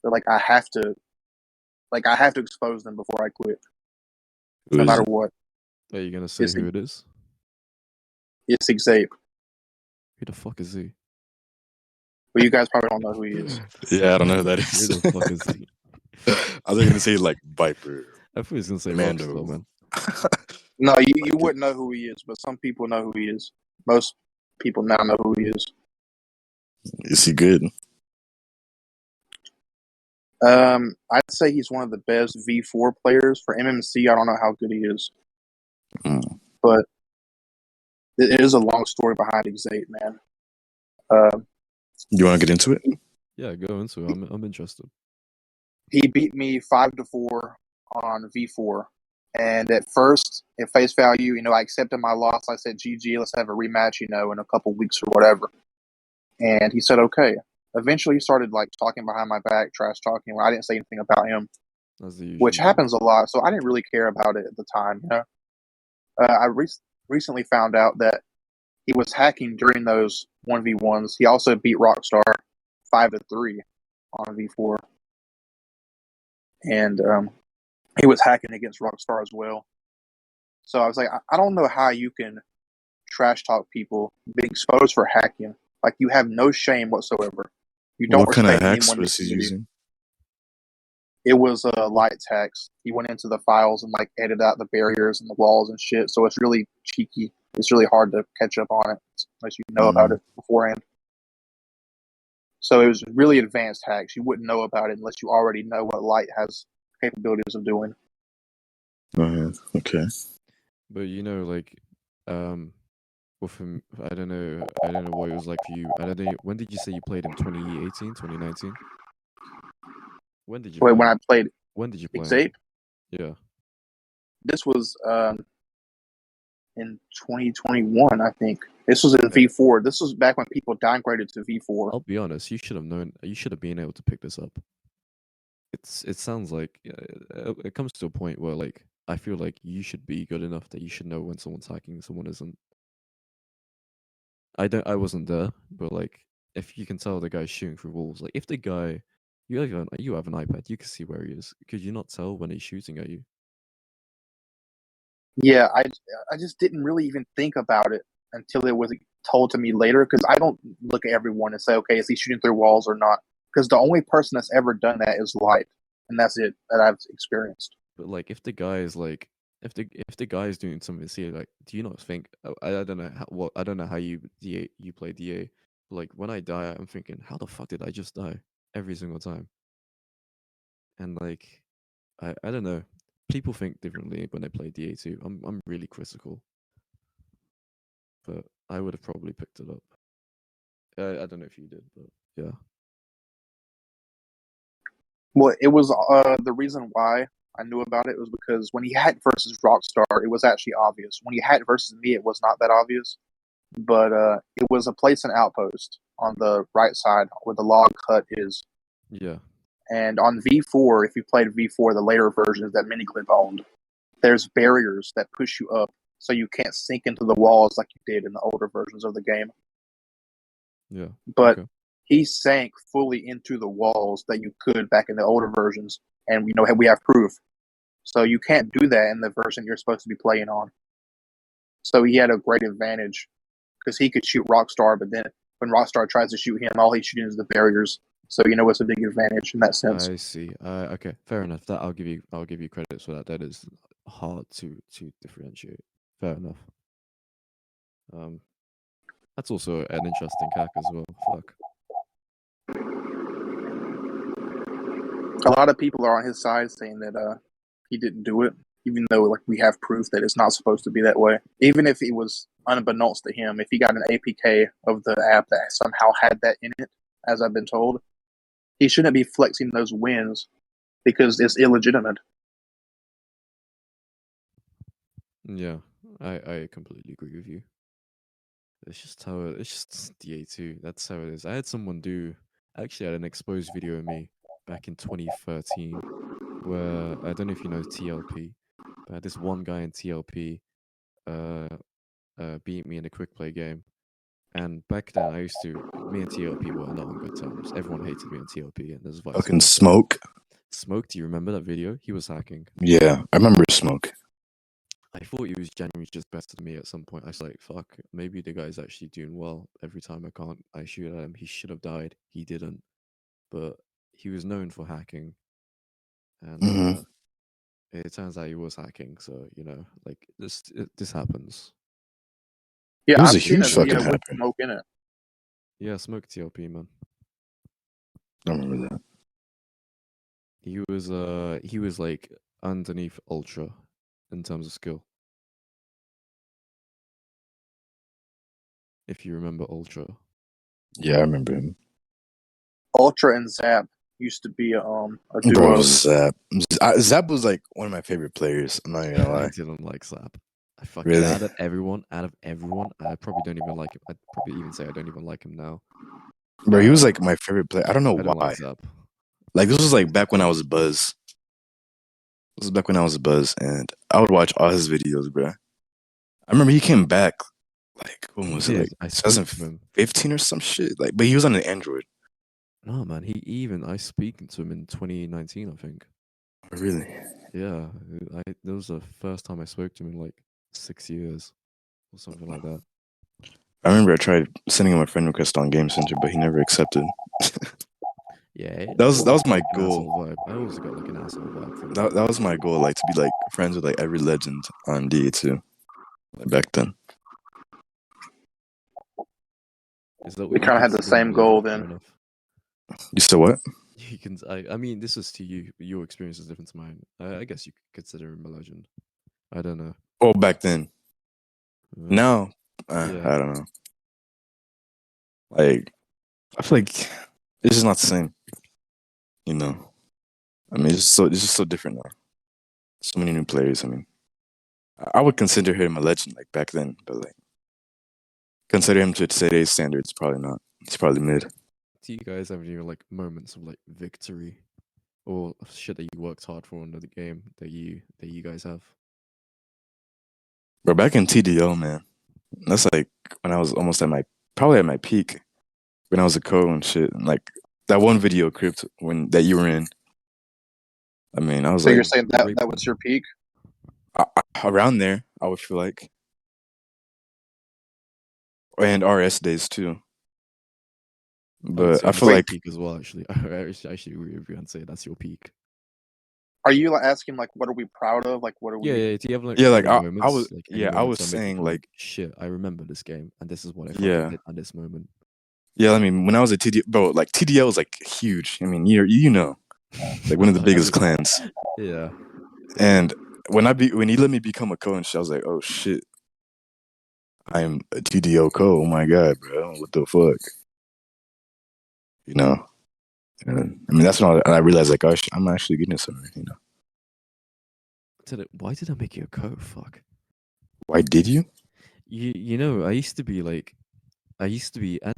that I have to expose them before I quit, Who no is matter it? what. Are you gonna say It's who it is? it's Xape. Who the fuck is he? But you guys probably don't know who he is. Yeah, I don't know who that Who is. the fuck is he? I was gonna say like Viper, I thought he was gonna say Mando. Rockstar, man. No, you wouldn't know who he is, but some people know who he is. Most people now know who he is. Is he good? I'd say he's one of the best V4 players. For MMC, I don't know how good he is, but it is a long story behind Xape, man. You want to get into it? Yeah, go into it. I'm interested. He beat me 5-4 on V4, and at first, at face value, I accepted my loss. I said, "GG, let's have a rematch, in a couple weeks or whatever." And he said, "Okay." Eventually, he started talking behind my back, trash talking. When I didn't say anything about him, As they usually which do. happens a lot. So I didn't really care about it at the time. I recently found out that he was hacking during those 1v1s. He also beat Rockstar 5-3 on V4, and he was hacking against Rockstar as well. So I was like, I don't know how you can trash talk people, be exposed for hacking. Like, you have no shame whatsoever. You don't What kind of respect hacks anyone in the was he community. using? It was light text. He went into the files and like edited out the barriers and the walls and shit. So it's really cheeky. It's really hard to catch up on it unless you know about it beforehand. So it was really advanced hacks. You wouldn't know about it unless you already know what light has capabilities of doing. Okay. But you know, like, well, from I don't know what it was like for you. I don't know. When did you say you played in 2018, 2019? When did you Wait, play? when I played When did you play? Xape, Yeah. this was in 2021, I think. This was in V4. This was back when people downgraded to V4. I'll be honest. You should have known. You should have been able to pick this up. It sounds like it comes to a point where like I feel like you should be good enough that you should know when someone's hacking and someone isn't. I wasn't there, but like if you can tell the guy's shooting through walls, like if the guy you have an iPad, you can see where he is. Could you not tell when he's shooting at you? Yeah, I just didn't really even think about it until it was told to me later, because I don't look at everyone and say, okay, is he shooting through walls or not? Because the only person that's ever done that is Light, and that's it that I've experienced. But like if the guy is like if the guy is doing something, see, like, do you not think? I don't know I don't know how you play DA. But like when I die, I'm thinking, how the fuck did I just die every single time? And like I don't know. People think differently when they play DA2. I'm really critical, but I would have probably picked it up. I don't know if you did, but yeah. Well, it was the reason why I knew about it was because when he had versus Rockstar, it was actually obvious. When he had versus me, it was not that obvious. But it was a place and outpost on the right side where the log hut is. Yeah. And on V4, if you played V4, the later versions that Miniclip owned, there's barriers that push you up so you can't sink into the walls like you did in the older versions of the game. Yeah. But okay. he sank fully into the walls that you could back in the older versions, and we have proof. So you can't do that in the version you're supposed to be playing on. So he had a great advantage because he could shoot Rockstar, but then when Rockstar tries to shoot him, all he's shooting is the barriers. So it's a big advantage in that sense. I see. Okay, fair enough. That I'll give you credit for that. That is hard to differentiate. Fair enough. That's also an interesting hack as well. Fuck. A lot of people are on his side saying that he didn't do it, even though like we have proof that it's not supposed to be that way. Even if it was unbeknownst to him, if he got an APK of the app that somehow had that in it, as I've been told, he shouldn't be flexing those wins because it's illegitimate. Yeah, I completely agree with you. It's just DA2. That's how it is. I had someone actually had an exposed video of me back in 2013 where I don't know if you know TLP, but this one guy in TLP beat me in a quick play game. And back then, me and TLP were not on good terms. Everyone hated me on TLP, and there's Fucking Smoke. Smoke, do you remember that video? He was hacking. Yeah, I remember Smoke. I thought he was genuinely just better than me at some point. I was like, fuck, maybe the guy's actually doing well. Every time I shoot at him, he should have died. He didn't. But he was known for hacking. And it turns out he was hacking. So, like, this happens. Yeah, It was I've a seen huge a video fucking with hacker. Smoke in it. Yeah, Smoke TLP, man. I remember that. He was like underneath Ultra in terms of skill. If you remember Ultra. Yeah, I remember him. Ultra and Zap used to be a duo. Bro, Zap. Zap was like one of my favorite players. I'm not even gonna lie. I didn't like Zap. I fucking Really? out of everyone, I probably don't even like him. I'd probably even say I don't even like him now. Bro, he was like my favorite player. I don't know I don't why. like Zap. Like this was like back when I was a Buzz. This was back when I was a Buzz, and I would watch all his videos, bro. I remember he came back, like when was it? Like I spoke to him. 2015 or some shit. Like, but he was on an Android. No, man. I speak to him in 2019, I think. Really? Yeah, that was the first time I spoke to him in like 6 years or something like that. I remember I tried sending him a friend request on Game Center, but he never accepted. Yeah, That was my like an goal. asshole vibe. I always got like an asshole vibe from it. That was my goal, like to be like friends with like every legend on DA2 back then. Is that We what you kind of had the consider same a goal legend? Fair then. enough. You said what? You can. I mean, this is to you. Your experience is different to mine. I guess you could consider him a legend. I don't know. Oh, back then. Uh, Now, yeah. I don't know. Like, I feel like it's just not the same. You know, I mean, it's just so different now. So many new players. I mean, I would consider him a legend like back then, but like consider him to today's standards, probably not. He's probably mid. Do you guys have any like moments of like victory or shit that you worked hard for under the game that you guys have? But back in TDO, man, that's like when I was almost at my probably at my peak when I was a co and shit. And like that one video Cript when that you were in. I mean, I was So like you're saying that Rape- that was your peak? around there. I would feel like, and RS days too. I would But say I that's feel your like peak as well. Actually, I actually agree with you and say that's your peak. Are you like asking like what are we proud of? Like what are Yeah, we? yeah. Do you have like yeah, like any I was moments, like any yeah, I was moments that make you saying feel like like shit? I remember this game, and this is what I fucking yeah. did at this moment. Yeah, I mean, when I was at TDL, bro, like TDL was like huge. I mean, you know, like one of the I biggest mean, clans. yeah. And when he let me become a coach, I was like, oh shit, I'm a TDL co. Oh my god, bro, what the fuck, you know? And, I mean, that's when I realized like, gosh, I'm actually getting something, you know? Why did I make you a co? Fuck. Why did you? You know, I used to be at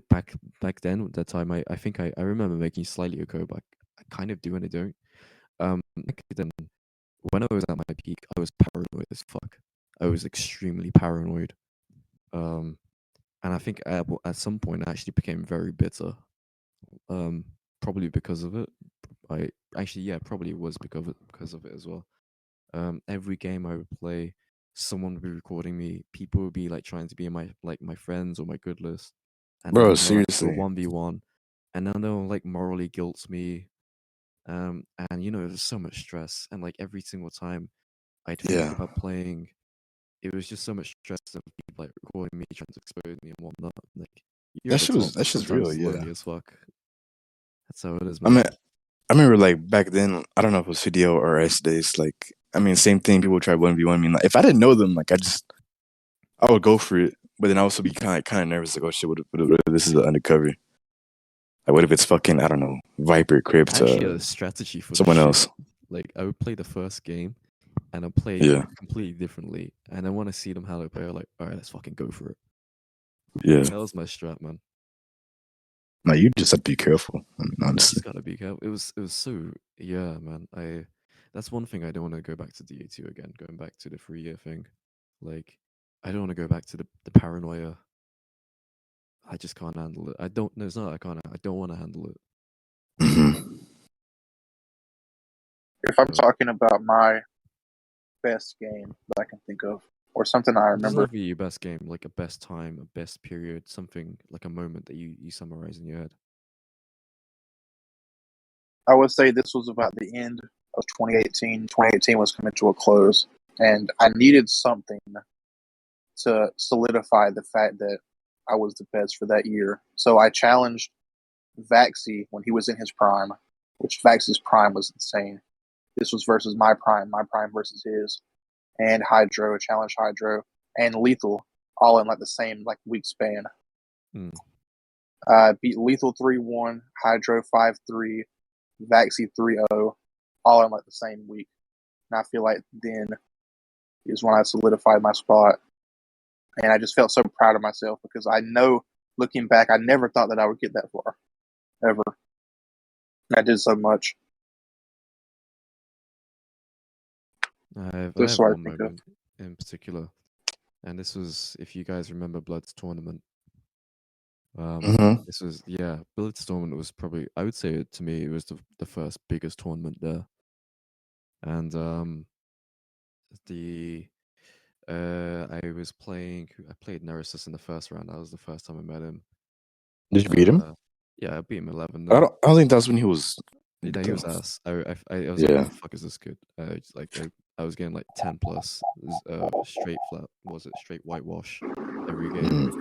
back then at that time I think I remember making slightly a co, but I kind of do and I don't. Back then when I was at my peak, I was paranoid as fuck. I was extremely paranoid. Um, and I think at some point I actually became very bitter. Probably because of it. I actually, yeah, probably was because of it as well. Every game I would play, someone would be recording me. People would be like trying to be in my friends or my good list, and then Bro, they'll like do a seriously. 1v1, and then they'll like morally guilt me. And there's so much stress, and like every single time I'd think Yeah. about playing, it was just so much stress of people like recording me, trying to expose me and whatnot. Like you're at the top. That shit's Sometimes real, it's yeah. lonely as fuck. That's how it is, I man. mean, I remember like back then, I don't know if it was video or S days, like, I mean, same thing, people try 1v1 me. Like, if I didn't know them, like, I would go for it, but then I also be kind of nervous, like, oh shit, what if this is an undercover? Like, what if it's fucking, I don't know, Viper, Cript, I actually had a strategy for this someone shit. else? Like I would play the first game, and I'll play Yeah, completely differently. And then when I see them how they play, I'm like, all right, let's fucking go for it. yeah. That was my strat, man. No, you just have to be careful. I mean, You honestly. just gotta be careful. It was so yeah, man. That's one thing I don't want to go back to DA2 again. Going back to the 3 year thing, like I don't want to go back to the paranoia. I just can't handle it. I don't. No, it's not. I can't. I don't want to handle it. Hmm. If I'm So, talking about my best game that I can think of, or something I it doesn't remember, have to be your best game, like a best time, a best period, something like a moment that you summarize in your head. I would say this was about the end of 2018. 2018 was coming to a close, and I needed something to solidify the fact that I was the best for that year. So I challenged Vaxi when he was in his prime, which Vaxi's prime was insane. This was versus my prime versus his, and Hydro, challenge Hydro, and Lethal, all in like the same like week span. Hmm. Beat Lethal 3-1, Hydro 5-3, Vaxi 3-0, all in like the same week. And I feel like then is when I solidified my spot. And I just felt so proud of myself because I know, looking back, I never thought that I would get that far, ever. I did so much. I That's have what I one think of. moment in particular, and this was, if you guys remember, Blood's tournament. Hmm. This was, yeah, Blood's tournament was probably, I would say, to me, it was the first biggest tournament there, and the I played Neresis in the first round. That was the first time I met him. Did you beat him? Yeah, I beat him 11. I don't think that's when he was. No, he was ass. I was like, Yeah. how the fuck is this good? It's like I was getting like 10 plus straight flat. Was it straight whitewash every game?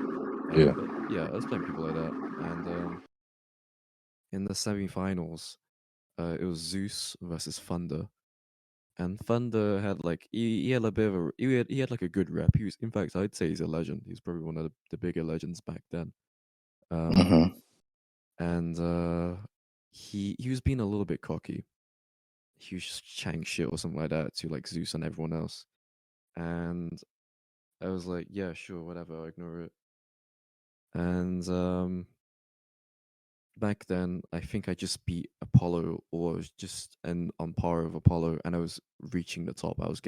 Yeah. But yeah, I was playing people like that, and in the semi-finals, it was Zeus versus Thunder, and Thunder had like he had a bit of a he had like a good rep. He was, in fact, I'd say he's a legend. He's probably one of the bigger legends back then. Mhm. And he was being a little bit cocky. He was just chatting shit or something like that to like Zeus and everyone else. And I was like, yeah, sure, whatever, I'll ignore it. And back then, I think I just beat Apollo, or was just on par with Apollo, and I was reaching the top. I was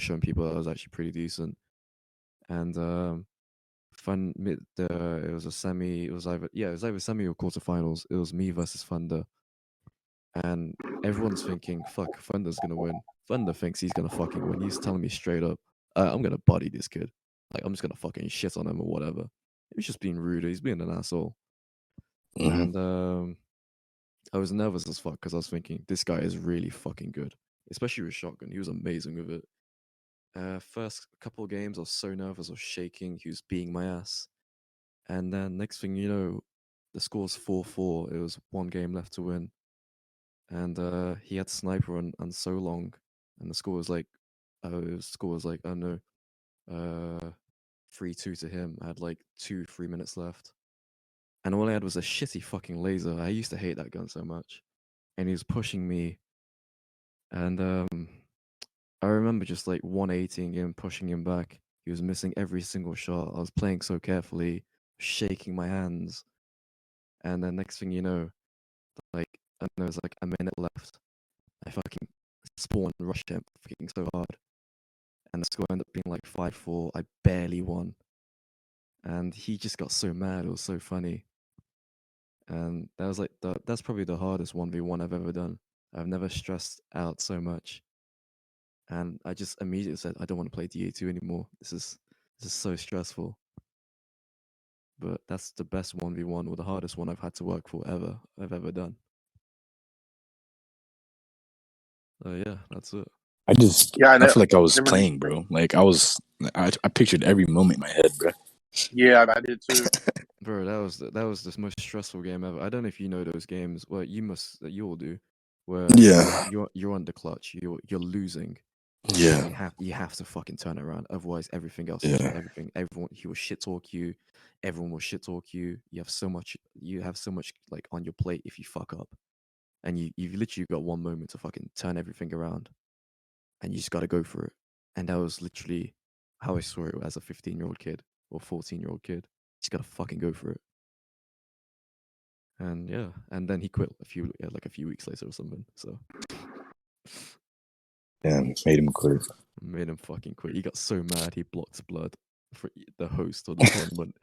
showing people that I was actually pretty decent. And it was a semi. It was either semi or quarterfinals. It was me versus Thunder, and everyone's thinking, "Fuck, Thunder's gonna win." Thunder thinks he's gonna fucking win. He's telling me straight up, "I'm gonna body this kid. Like, I'm just gonna fucking shit on him or whatever." He was just being rude. He's being an asshole. Mhm. And I was nervous as fuck because I was thinking, this guy is really fucking good, especially with shotgun. He was amazing with it. First couple of games, I was so nervous, I was shaking. He was beating my ass, and then next thing you know, the score's 4-4. It was one game left to win, and he had sniper on so long, and the score was like, oh no, 3-2 to him. I had like 3 minutes left, and all I had was a shitty fucking laser. I used to hate that gun so much, and he was pushing me, and I remember just like 180ing him, pushing him back. He was missing every single shot. I was playing so carefully, shaking my hands, and then next thing you know, like, and there was like a minute left. I fucking spawned and rushed him fucking so hard, and the score ended up being like 5-4. I barely won, and he just got so mad. It was so funny, and that was like that's probably the hardest 1v1 I've ever done. I've never stressed out so much, and I just immediately said, I don't want to play DA2 anymore. This is so stressful. But that's the best 1v1 or the hardest one I've had to work for I've ever done. Yeah, that's it. I just Yeah, I I know. feel like I was Never- playing, bro. Like I pictured every moment in my head, bro. Yeah, I did too. Bro, that was the most stressful game ever. I don't know if you know those games. Well, you all do, where Yeah. you're under clutch, you're losing, Yeah. and you have to fucking turn it around. Otherwise, everything else, Yeah. everyone, he will shit talk you. Everyone will shit talk you. You have so much like on your plate if you fuck up, and you've literally got one moment to fucking turn everything around, and you just got to go for it. And that was literally how I saw it as a 15-year-old kid or 14-year-old kid. Just got to fucking go for it. And yeah, and then he quit a few weeks later or something. So Damn, made him quit. made him fucking quit. He got so mad he blocked Blood for the host of the tournament.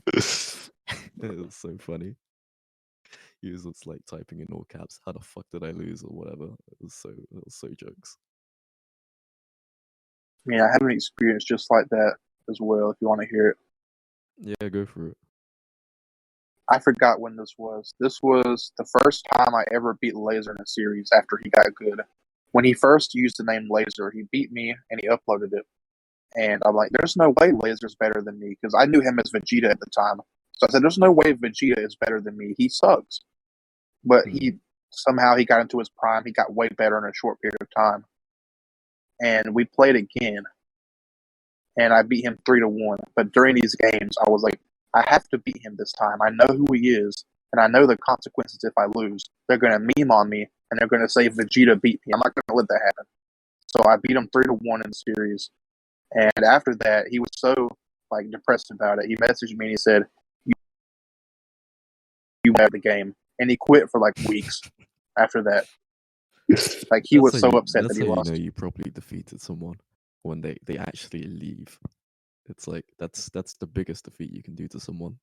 It was so funny. He was just like typing in all caps, "How the fuck did I lose?" or whatever. It was so jokes. I mean, I have an experience just like that as well. If you want to hear it, Yeah, go for it. I forgot when this was. This was the first time I ever beat Laser in a series after he got good. When he first used the name Laser, he beat me and he uploaded it. And I'm like, there's no way Laser's better than me because I knew him as Vegeta at the time. So I said, there's no way Vegeta is better than me. He sucks. But he somehow he got into his prime. He got way better in a short period of time. And we played again, and I beat him 3-1. But during these games, I was like, I have to beat him this time. I know who he is, and I know the consequences if I lose. They're going to meme on me, and they're going to say Vegeta beat me. I'm not going to let that happen. So I beat him 3-1 in the series. And after that, he was so like depressed about it. He messaged me and he said, "You have the game," and he quit for like weeks after that. Like he was so upset that That's he how you lost. know you properly defeated someone, when they actually leave. It's like that's the biggest defeat you can do to someone.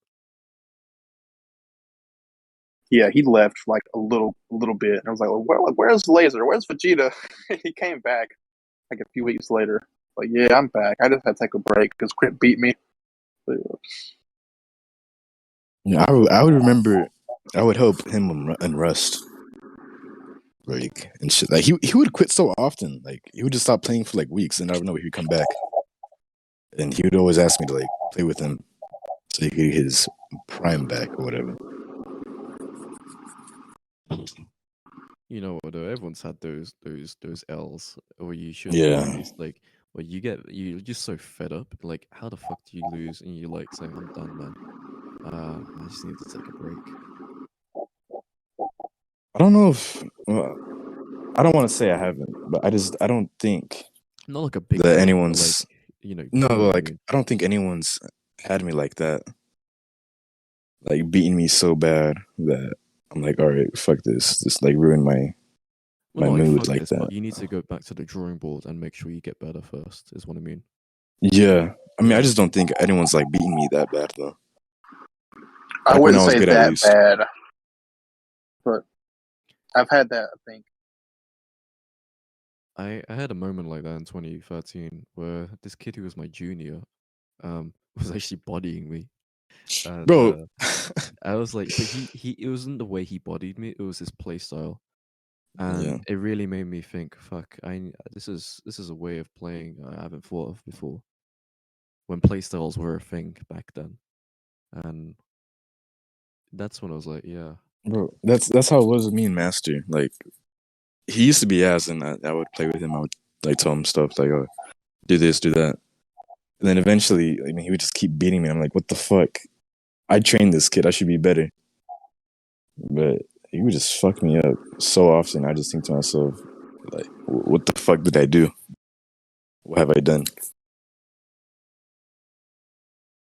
Yeah, he left like a little bit, and I was like, well, "Where's Laser? Where's Vegeta?" He came back like a few weeks later. Like, yeah, I'm back. I just had to take a break because Cript beat me. But, Yeah, I would remember I would hope him and Rust, like and shit. Like he would quit so often. Like he would just stop playing for like weeks, and I don't know he'd come back. And he would always ask me to like play with him, so he could get his prime back or whatever. You know what? Everyone's had those L's where you should Yeah. lose. Like, where you're just so fed up. Like, how the fuck do you lose? And you're like saying, "I'm done, man. I just need to take a break." I don't know if I don't want to say I haven't, but I don't think Not like a big that L, but anyone's like, you know no, what I like mean. I don't think anyone's had me like that, like beating me so bad that I'm like, all right, fuck this, just like ruin my Well, not like mood fuck like this, that. but you need to go back to the drawing board and make sure you get better first. Is what I mean. Yeah, I mean, I Yeah. just don't think anyone's like beating me that bad though. I Like when wouldn't I was say good, at that least. bad, but I've had that. I think. I had a moment like that in 2013 where this kid who was my junior was actually bodying me. And Bro. I was like, but he it wasn't the way he bodied me, it was his play style. And Yeah. it really made me think, fuck, this is a way of playing I haven't thought of before. When play styles were a thing back then. And that's when I was like, yeah. Bro, that's how it was with me and Master. Like he used to be ass, and I would play with him. I would like tell him stuff like, "Oh, do this, do that," and then eventually, I mean, he would just keep beating me. I'm like, "What the fuck? I trained this kid. I should be better." But he would just fuck me up so often. I just think to myself, like, "What the fuck did I do? What have I done?"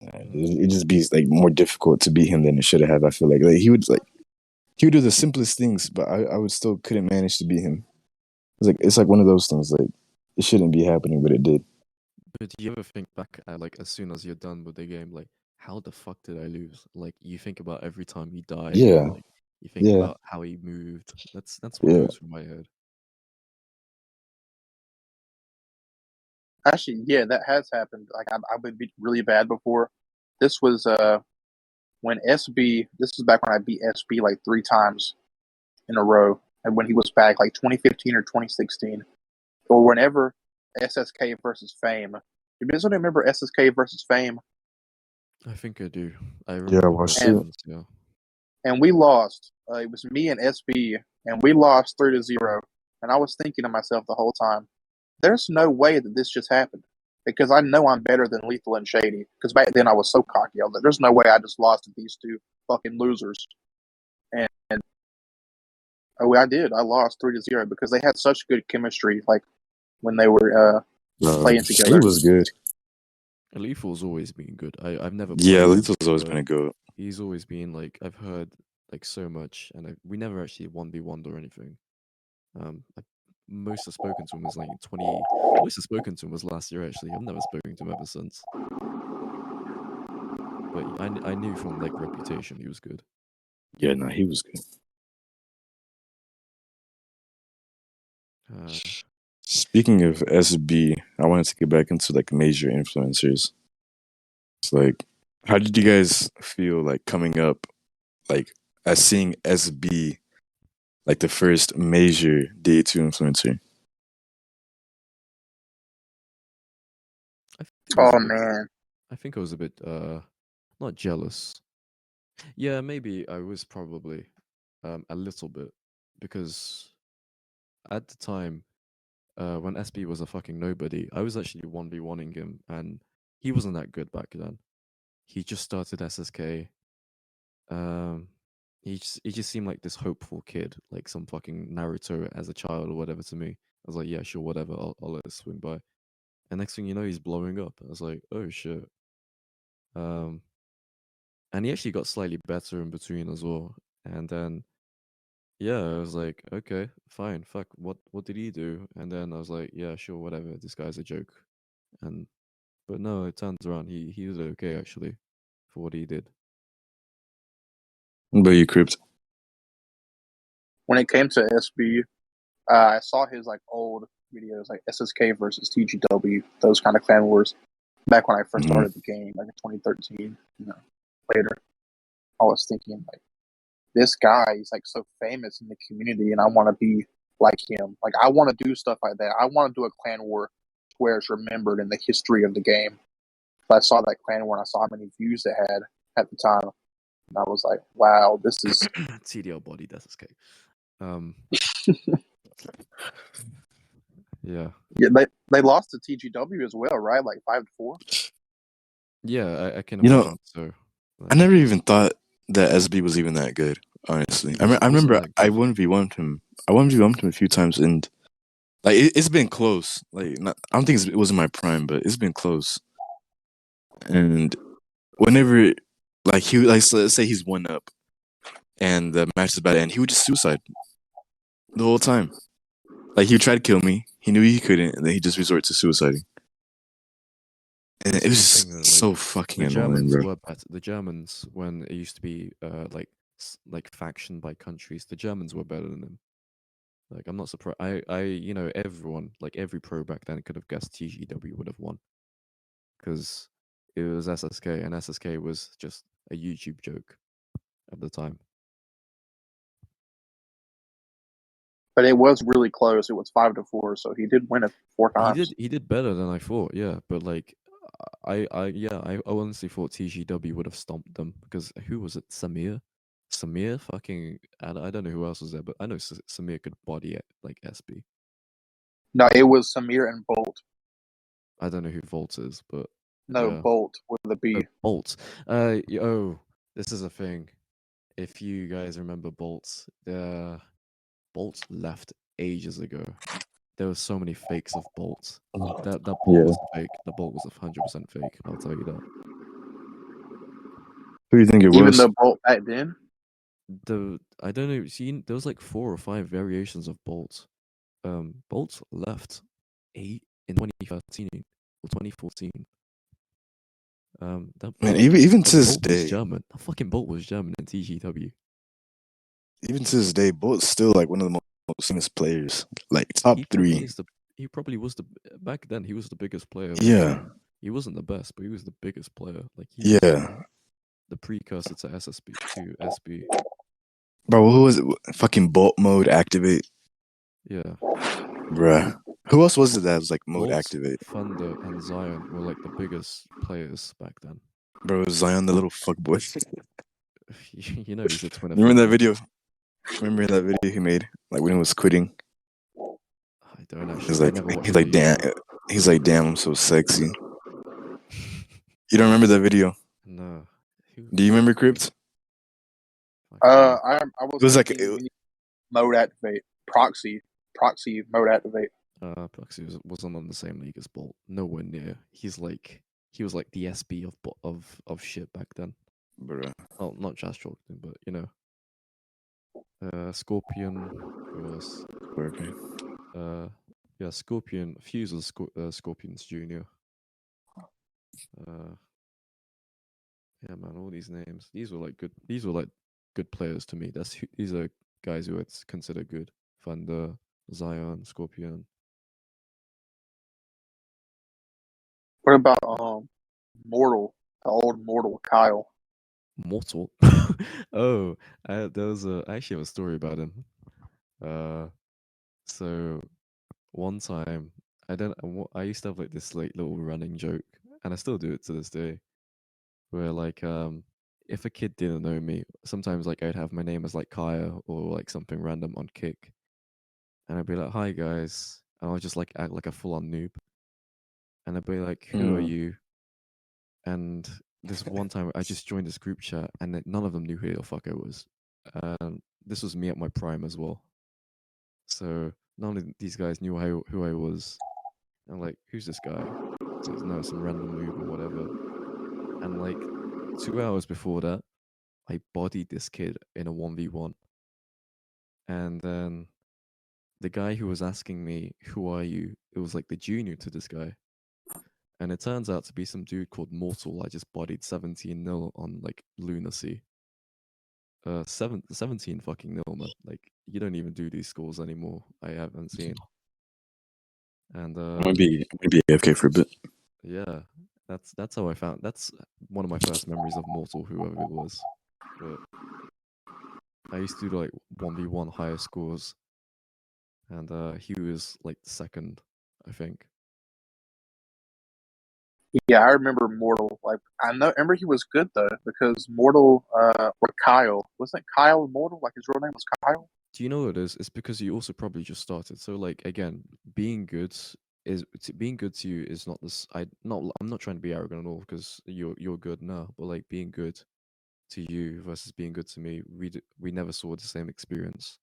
It just be like more difficult to beat him than it should have. I feel like he would do the simplest things, but I would still couldn't manage to beat him. It's like one of those things. Like it shouldn't be happening, but it did. But do you ever think back at like as soon as you're done with the game, like how the fuck did I lose? Like you think about every time he died, Yeah, like you think yeah, about how he moved. That's what yeah. goes through my head. Actually, yeah, that has happened. Like I've been beat really bad before. This was when SB. This was back when I beat SB like 3 times in a row, and when he was back, like 2015 or 2016, or whenever SSK versus Fame. You guys don't remember SSK versus Fame? I think I do. I Yeah, remember well, both And shit. games, yeah. and we lost. It was me and SB, and we lost 3-0. And I was thinking to myself the whole time, there's no way that this just happened. Because I know I'm better than Lethal and Shady. Because back then I was so cocky. I was like, there's no way I just lost to these two fucking losers. And oh, I did. I lost 3-0 because they had such good chemistry. Like when they were playing He together. was good. Lethal's always been good. I've never Yeah, played him, Lethal's always but been a goat. he's always been like I've heard like so much, and we never actually 1v1'd or anything. Most I've spoken to him was like in 20. Most I've spoken to him was last year. Actually, I've never spoken to him ever since. But I knew from like reputation he was good. Yeah, no, he was good. Speaking of SB, I wanted to get back into like major influencers. It's like, how did you guys feel like coming up, like as seeing SB, like the first major DA2 influencer? Oh, man. I think I was a bit not jealous. Yeah, maybe I was probably a little bit because at the time when SB was a fucking nobody, I was actually 1v1ing him and he wasn't that good back then. He just started SSK. Um he just seemed like this hopeful kid, like some fucking Naruto as a child or whatever to me. I was like, yeah, sure, whatever, I'll let it swing by. And next thing you know, he's blowing up. I was like, oh shit. Um and he actually got slightly better in between as well. And then yeah, I was like, okay, fine, fuck, what did he do? And then I was like, yeah, sure, whatever, this guy's a joke. And but no, it turns around he was okay actually for what he did. What about you, Cript? When it came to SB, I saw his like old videos, like SSK versus TGW, those kind of clan wars, back when I first started the game, like in 2013. Later, I was thinking like, this guy is like so famous in the community, and I want to be like him. Like I want to do stuff like that. I want to do a clan war where it's remembered in the history of the game. So I saw that clan war and I saw how many views it had at the time, and I was like, wow, this is TDL body, that's escape. Yeah. yeah. They lost to TGW as well, right? Like 5-4. Yeah, I can You know, imagine. So I never even thought that SB was even that good. Honestly, I wasn't remember that I good. 1v1'd him. I 1v1'd him a few times, and like it's been close. Like I don't think it was in my prime, but it's been close. And whenever like he like so let's say he's 1-up, and the match is about to end, he would just suicide the whole time. Like he would try to kill me. He knew he couldn't, and then he just resorted to suiciding. And it was That's the just thing, though, so like, fucking the annoying, Germans bro. were better. The Germans, when it used to be like faction by countries, the Germans were better than them. Like I'm not surprised. You know, everyone, like every pro back then could have guessed TGW would have won because it was SSK, and SSK was just a YouTube joke at the time. But it was really close. It was 5-4, so he did win it 4 times. He did better than I thought, yeah. But like, I honestly thought TGW would have stomped them because who was it? Samir, fucking, I don't know who else was there, but I know Samir could body it like SB. No, it was Samir and Bolt. I don't know who Volt is, but No, yeah. Bolt with a B. Oh, Bolt. This is a thing. If you guys remember Bolt, Bolt left ages ago. There were so many fakes of Bolt. That Bolt Yeah. was fake. The Bolt was 100% fake. I'll tell you that. Who do you think it Even was? though Bolt back then. I don't know. See, there was like 4 or 5 variations of Bolt. Bolt left in 2013 or 2014. That Man, Bolt, even to the this Bolt was day, German. The fucking Bolt was German in TGW. even to this day, Bolt's still like one of the most famous players, like top He probably 3. is the. He probably was the back then. He was the biggest player. Like, Yeah, he wasn't the best, but he was the biggest player. Like he was yeah, the precursor to SB. bro. Who was it? Fucking Bolt mode activate, Yeah. bruh. Who else was it that was like mode Bolt, activate? Thunder, and Zion were like the biggest players back then. Bro, Zion, the little fuck boy. You know he's a twin. Remember that video? Remember that video he made, like when he was quitting? I don't actually. He's I like, never watched he's the like, video. damn, he's like, damn, I'm so sexy. You don't remember that video? No. Do you remember Cript? I was It was like thinking we need mode activate proxy mode activate. Proxy wasn't on the same league as Bolt. Nowhere near. He was like the SB of shit back then. bruh. Oh, not just talking, but you know. Scorpion, who else? Scorpion. Yeah, Scorpion. Fuse was Scorpion's junior. Yeah, man, all these names. These were like good players to me. These are guys who I'd consider good. Thunder, Zion, Scorpion. What about Mortal, the old Mortal Kyle? Mortal. Oh, I actually have a story about him. So one time I used to have like this like little running joke, and I still do it to this day, where like if a kid didn't know me, sometimes like I'd have my name as like Kaya or like something random on Kick, and I'd be like, "Hi guys," and I'll just like act like a full-on noob, and I'd be like, "Who are you?" And this one time I just joined this group chat, and none of them knew who the fuck I was. This was me at my prime as well, so none of these guys knew who I was. I'm like, "Who's this guy?" So it's no, some random noob or whatever. And like 2 hours before that, I bodied this kid in a 1v1. And then the guy who was asking me, "Who are you?" It was like the junior to this guy. And it turns out to be some dude called Mortal. I just bodied 17-0 on like lunacy. 17 fucking nil, man. Like, you don't even do these scores anymore. I haven't seen. And Maybe AFK for a bit. yeah, that's how I found. That's one of my first memories of Mortal, whoever it was. But I used to do like 1v1 higher scores, and he was like second, I think. Yeah, I remember Mortal. Like remember he was good though because Mortal or Kyle wasn't Kyle Mortal? Like his real name was Kyle. Do you know what it is? It's because you also probably just started. So like again, being good to you is not this. I'm not trying to be arrogant at all because you're good now. But like being good to you versus being good to me, we never saw the same experience.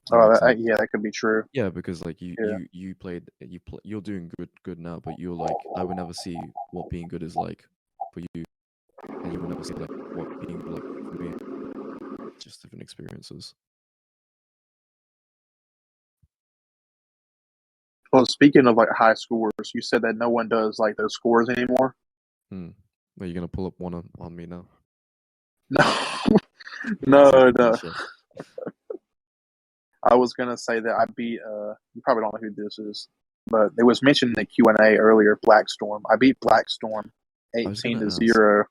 That makes sense. Yeah, that could be true. Yeah, because like Yeah. you played you're doing good now, but you're like I would never see what being good is like for you, and you will never see like what being good like for me. Just different experiences. Well, speaking of like high scores, you said that no one does like those scores anymore. Are you gonna pull up one on me now? No, See if I can no. finish it. I was gonna say that I beat. You probably don't know who this is, but it was mentioned in the Q&A earlier. Blackstorm. I beat Blackstorm I was 18 gonna to ask. 0.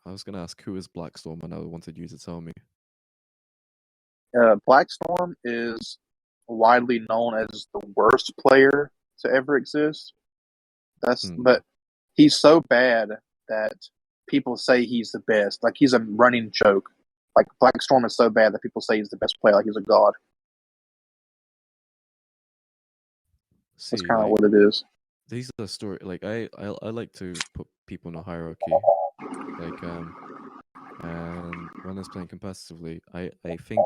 I was gonna ask who is Blackstorm, and I wanted you to tell me. Blackstorm is widely known as the worst player to ever exist. But he's so bad that people say he's the best. Like he's a running joke. Like Blackstorm is so bad that people say he's the best player. Like he's a god. That's See, kind of like what it is. these are the story. Like I like to put people in a hierarchy. Like and when I was playing competitively, I think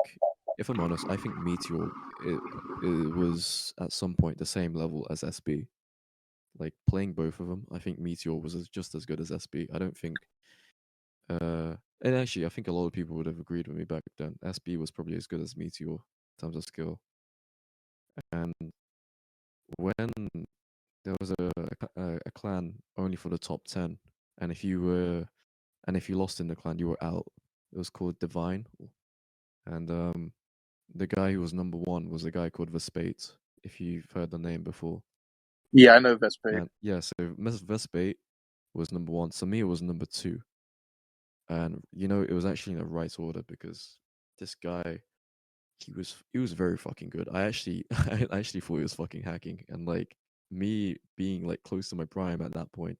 if I'm honest, I think Meteor it was at some point the same level as SB. Like playing both of them, I think Meteor was just as good as SB. I don't think and actually I think a lot of people would have agreed with me back then. SB was probably as good as Meteor in terms of skill. And when there was a clan only for the top 10, and if you lost in the clan, you were out. It was called Divine, and the guy who was number one was a guy called Vespate. If you've heard the name before, Yeah, I know Vespate. and yeah, so Vespate was number one. Samir was number two, and it was actually in the right order because this guy he was very fucking good. I actually I actually thought he was fucking hacking, and like me being like close to my prime at that point,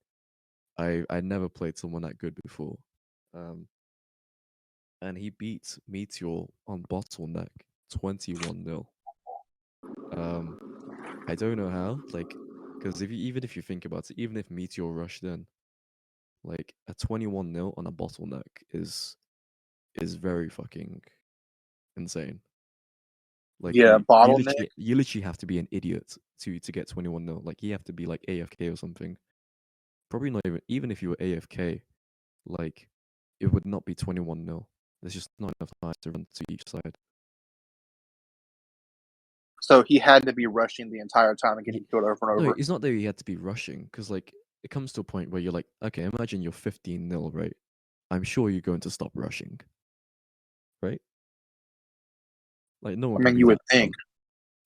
I never played someone that good before. And he beat Meteor on bottleneck 21-0. I don't know how, like, because even if you think about it, even if Meteor rushed in, like a 21-0 on a bottleneck is very fucking insane. Like Yeah, bottleneck. you literally have to be an idiot to get 21-0. Like you have to be like AFK or something. Probably not even if you were AFK, like it would not be 21-0. There's just not enough time to run to each side. So he had to be rushing the entire time and getting killed over and No, over. it's not that you had to be rushing, because like it comes to a point where you're like, okay, imagine you're 15-0, right? I'm sure you're going to stop rushing, right? Like no I one can mean, be you would that think. dumb.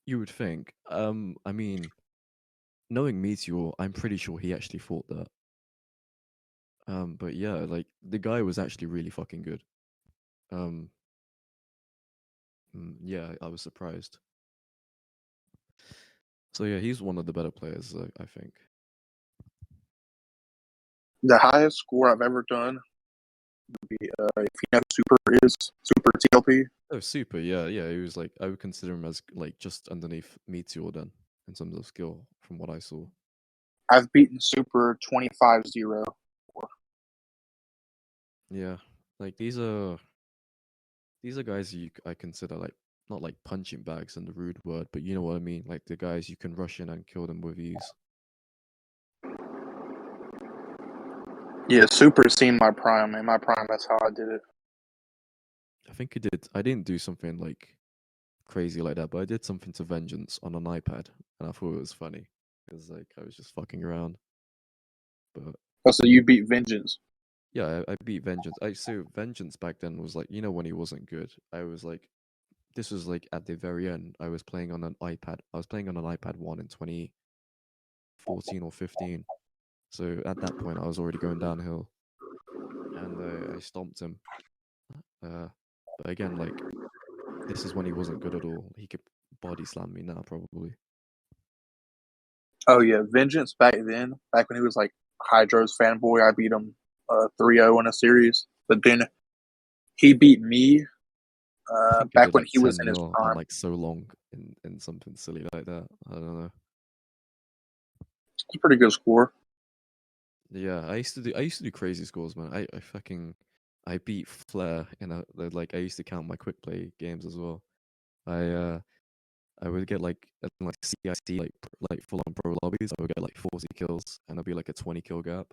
You would think. I mean, knowing Meteor, I'm pretty sure he actually thought that. But yeah, like the guy was actually really fucking good. Um, yeah, I was surprised. So yeah, he's one of the better players, I think. The highest score I've ever done would be, if you know who Super is, Super TLP. Oh, super, yeah, yeah. He was like, I would consider him as like just underneath Meteor then, in terms of skill, from what I saw. I've beaten Super 25-0. Yeah, like these are guys I consider like not like punching bags in the rude word, but you know what I mean. Like the guys you can rush in and kill them with ease. Yeah, Super seen my prime. In my prime, that's how I did it. I think I didn't do something like crazy like that, but I did something to Vengeance on an iPad, and I thought it was funny because like I was just fucking around. But Oh, so you beat Vengeance. yeah, I beat Vengeance. So Vengeance back then was like, when he wasn't good. I was like, this was like at the very end. I was playing on an iPad. I was playing on an iPad 1 in 2014 or 15. So at that point, I was already going downhill, and I stomped him. But again, like, this is when he wasn't good at all. He could body slam me now, probably. Oh yeah, Vengeance back then, back when he was like Hydro's fanboy, I beat him 3-0 in a series. But then he beat me I think it back did when like he was in his 10-0 prime. and like so long in something silly like that. I don't know. It's a pretty good score. Yeah, I used to do crazy scores, man. I beat Flair in I used to count my quick play games as well. I would get like CIC like full on pro lobbies. I would get like 40 kills and it'd be like a 20 kill gap.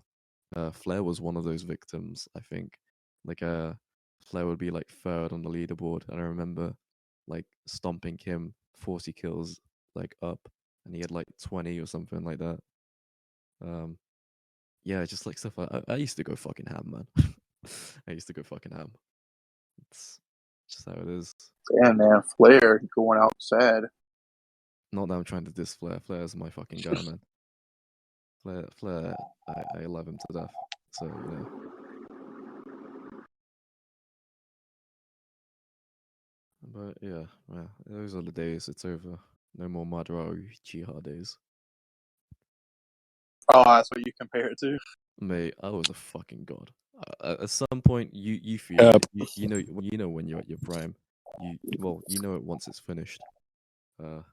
Flair was one of those victims, I think. Like Flair would be like third on the leaderboard, and I remember like stomping him 40 kills like up, and he had like 20 or something like that. Yeah, just like stuff. I used to go fucking ham, man. I used to go fucking ham. It's just how it is. Damn man, Flair going out sad. Not that I'm trying to diss Flair. Flair's my fucking guy, man. Flair, I love him to death. So, you know. But yeah, those are the days. It's over. No more Madara Uchiha days. Oh, that's what you compare it to. Mate, I was a fucking god. At some point, you feel Yep. it. You know when you're at your prime. You know it once it's finished. Fuck.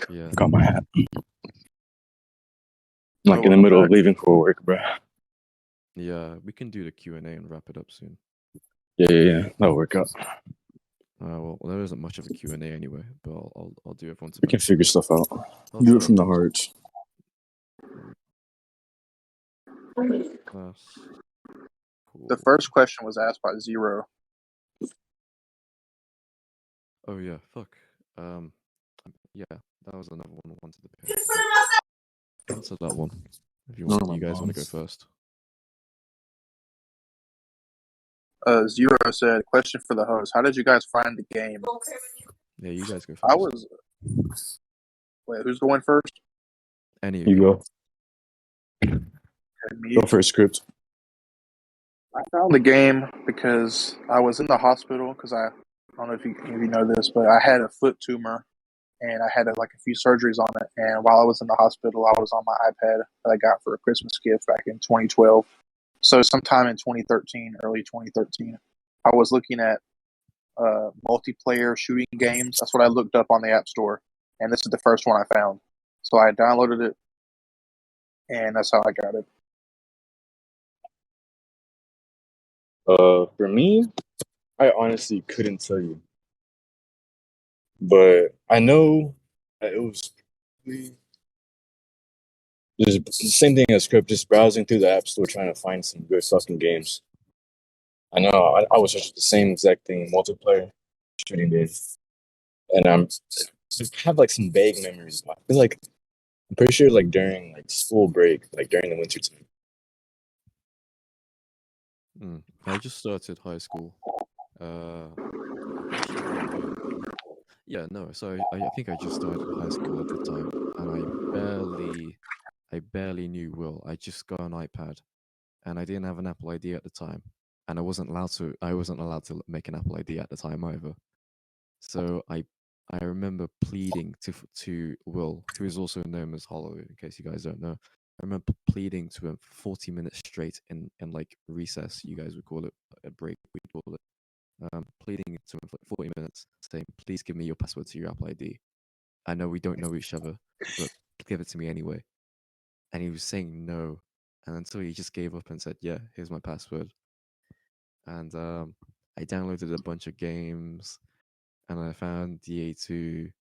Yeah. Got my hat. Like in the middle of leaving for work, bro. Yeah, we can do the Q&A and wrap it up soon. Yeah. That'll work out. Well, there isn't much of a Q&A anyway, but I'll do everyone's. We can figure stuff out. I'll Do try. it from the heart. Cool. The first question was asked by Zero. Oh yeah, fuck. Yeah, that was another one I wanted to pick. Answer that one. If you want, you guys want to go first. Zero said, "Question for the host: How did you guys find the game?" Yeah, you guys go first. I was. Wait, who's going first? Any of You go. Me. Go first, Cript. I found the game because I was in the hospital because I don't know if you know this, but I had a foot tumor and I had like a few surgeries on it. And while I was in the hospital, I was on my iPad that I got for a Christmas gift back in 2012. So sometime in 2013, early 2013, I was looking at multiplayer shooting games. That's what I looked up on the App Store, and this is the first one I found. So I downloaded it, and that's how I got it. For me, I honestly couldn't tell you, but I know that it was just the same thing as Cript, just browsing through the App Store trying to find some good fucking games. I know I was searching the same exact thing, multiplayer shooting games, and I'm just have like some vague memories. I feel like I'm pretty sure like during like school break, like during the winter time. I just started high school. Yeah, no. So I think I just started high school at the time, and I barely knew Will. I just got an iPad, and I didn't have an Apple ID at the time, and I wasn't allowed to make an Apple ID at the time either. So I remember pleading to Will, who is also known as Hollow, in case you guys don't know. I remember pleading to him for 40 minutes straight in like recess, you guys would call it a break, we'd call it. Pleading to him for like 40 minutes, saying, "Please give me your password to your Apple ID. I know we don't know each other, but give it to me anyway." And he was saying no, and until he just gave up and said, "Yeah, here's my password." And I downloaded a bunch of games, and I found DA2,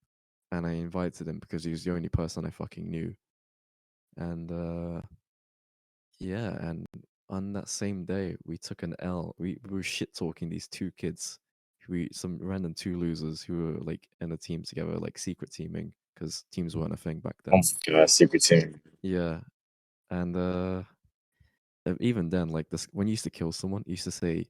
and I invited him because he was the only person I fucking knew. And yeah, and on that same day, we took an L. We were shit talking these two kids, some random two losers who were like in a team together, like secret teaming, because teams weren't a thing back then. Oh my god, secret team. Yeah, and even then, like this, when you used to kill someone, you used to say,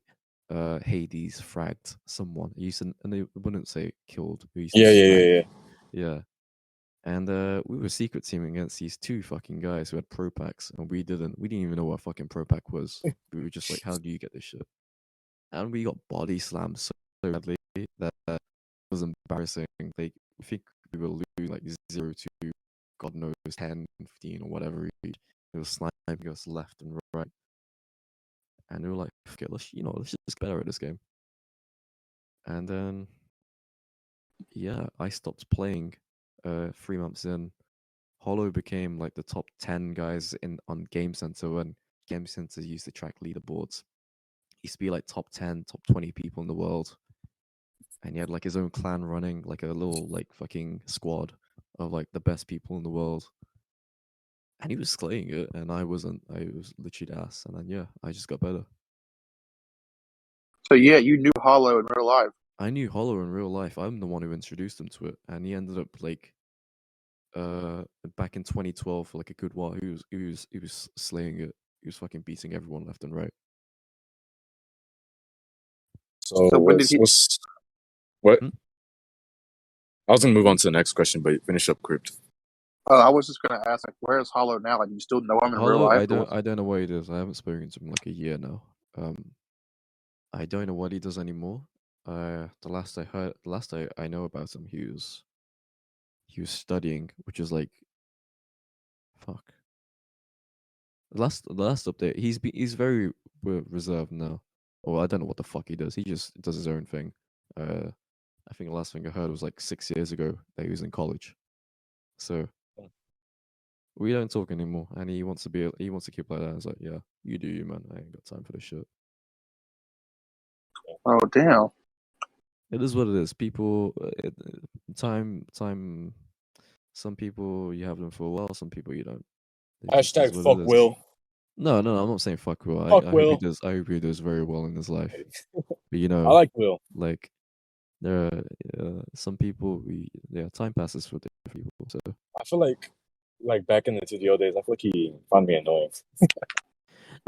"Hades fragged someone." You used to, and they wouldn't say killed. We used to Yeah. yeah. And we were secret teaming against these two fucking guys who had pro packs, and we didn't even know what a fucking pro pack was. We were just like, how do you get this shit? And we got body slammed so badly that was embarrassing. Like, I think we were losing like 0-2, God knows, 10, 15 or whatever. It was sniping us left and right. And we were like, okay, let's just get better at this game. And then, yeah, I stopped playing 3 months in. Hollow became like the top 10 guys on Game Center when Game Center used to track leaderboards. He used to be like top 10, top 20 people in the world. And he had like his own clan running, like a little like fucking squad of like the best people in the world. And he was slaying it, and I wasn't. I was literally ass. And then yeah, I just got better. So yeah, you knew Hollow in real life. I knew Hollow in real life. I'm the one who introduced him to it, and he ended up like back in 2012 for like a good while. He was slaying it. He was fucking beating everyone left and right. So So when did he? what? Hmm? I was gonna move on to the next question, but finish up Crypt. I was just gonna ask, like, where is Hollow now? Like, you still know him in real Hollow, life? I don't know what he does. I haven't spoken to him in like a year now. I don't know what he does anymore. The last I know about him, he was studying, which is like, fuck. The last update, he's very reserved now. Or I don't know what the fuck he does. He just does his own thing. I think the last thing I heard was like 6 years ago that he was in college. So we don't talk anymore, and he wants to keep like that. I was like, yeah, you do you, man. I ain't got time for this shit. Oh damn! It is what it is. People, time. Some people you have them for a while. Some people you don't. It just is Hashtag what fuck it is. Will. No, I'm not saying fuck Will. Fuck I hope Will. he does. I hope he does very well in his life. But you I know, like Will. like there are some people. Time passes for different people. So I feel like back in the TDO days, I feel like he found me annoying.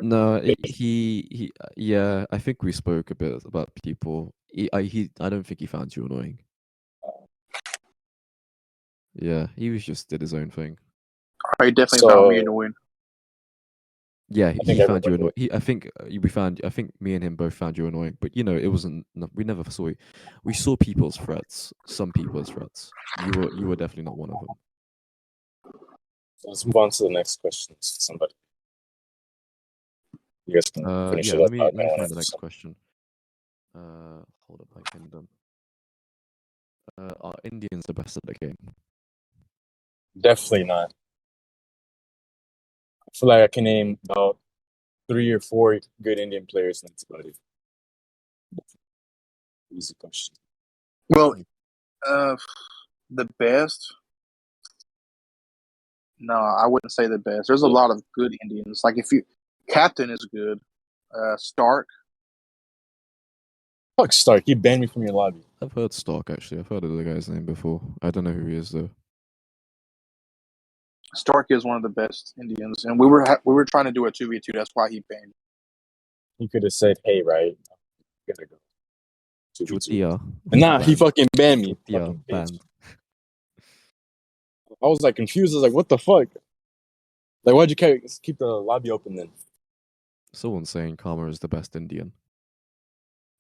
no, he yeah. I think we spoke a bit about people. I don't think he found you annoying. Yeah, he was just did his own thing. He definitely found me So annoying. Yeah, I think he found you everybody annoying. I think I think me and him both found you annoying. But you know, it wasn't. No, we never saw you. We saw people's threats. Some people's threats. You were definitely not one of them. So let's move on to the next question. Somebody, you guys can finish Yeah. it Let up. me find the next question. Hold up, I pinned them. Are Indians the best at the game? Definitely not. I feel like I can name about 3 or 4 good Indian players, and that's about it. Easy question. Well, the best. No, I wouldn't say the best. There's a lot of good Indians. Like Captain is good. Stark. Fuck Stark. You banned me from your lobby. I've heard Stark actually. I've heard of the guy's name before. I don't know who he is though. Stark is one of the best Indians, and we were trying to do a 2v2. That's why he banned. He could have said, "Hey, right, you gotta go." 2v2. Chutia. And nah, he Banned. fucking banned me. Chutia Fucking bitch. banned. I was like confused. I was like, "What the fuck? Like, why'd you keep the lobby open then?" Someone saying Karma is the best Indian.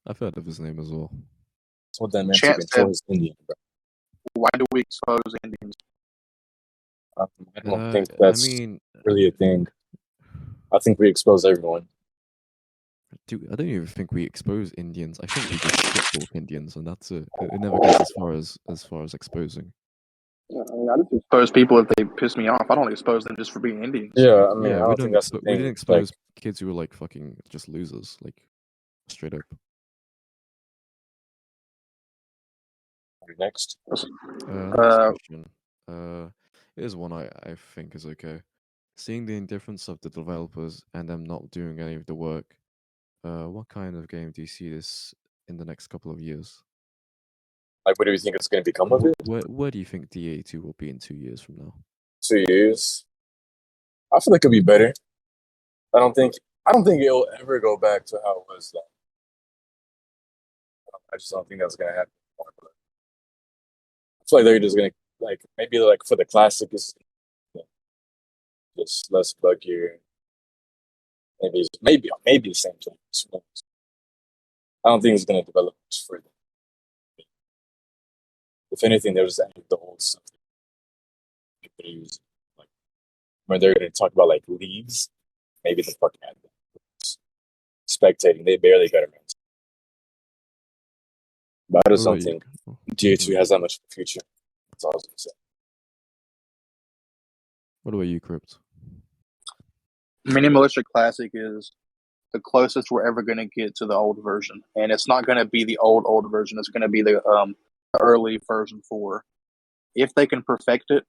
I've heard of his name as well. That's what that meant to Chance control said, his Indian, bro. "Why do we expose Indians?" I don't think that's I mean, really a thing. I think we expose everyone. dude, I don't even think we expose Indians. I think we just shit talk Indians, and that's it. It never goes as far as exposing. Yeah, I mean, I just expose people if they piss me off. I don't expose them just for being Indians. Yeah, I mean, Yeah, I we don't think that's the we thing. didn't expose kids who were like fucking just losers, like straight up. Next. Next question. Here's one I think is okay. Seeing the indifference of the developers and them not doing any of the work, what kind of game do you see this in the next couple of years? Like, what do you think it's going to become of it? Where do you think DA2 will be in 2 years from now? 2 years. I feel like it'll be better. I don't think it'll ever go back to how it was then. I just don't think that's going to happen. I feel like they're just going to like maybe like for the classic is just less buggier. Maybe the same thing. I don't think it's gonna develop much further. If anything, there was the old stuff they use. Like when they're gonna talk about like leagues, maybe the fucking ad spectating, they barely got around. But I just What don't about you? think DA2 has that much of a future. That's all I was gonna say. What about you, Cript? Mini Militia Classic is the closest we're ever going to get to the old version, and it's not going to be the old version. It's going to be the early version 4. If they can perfect it,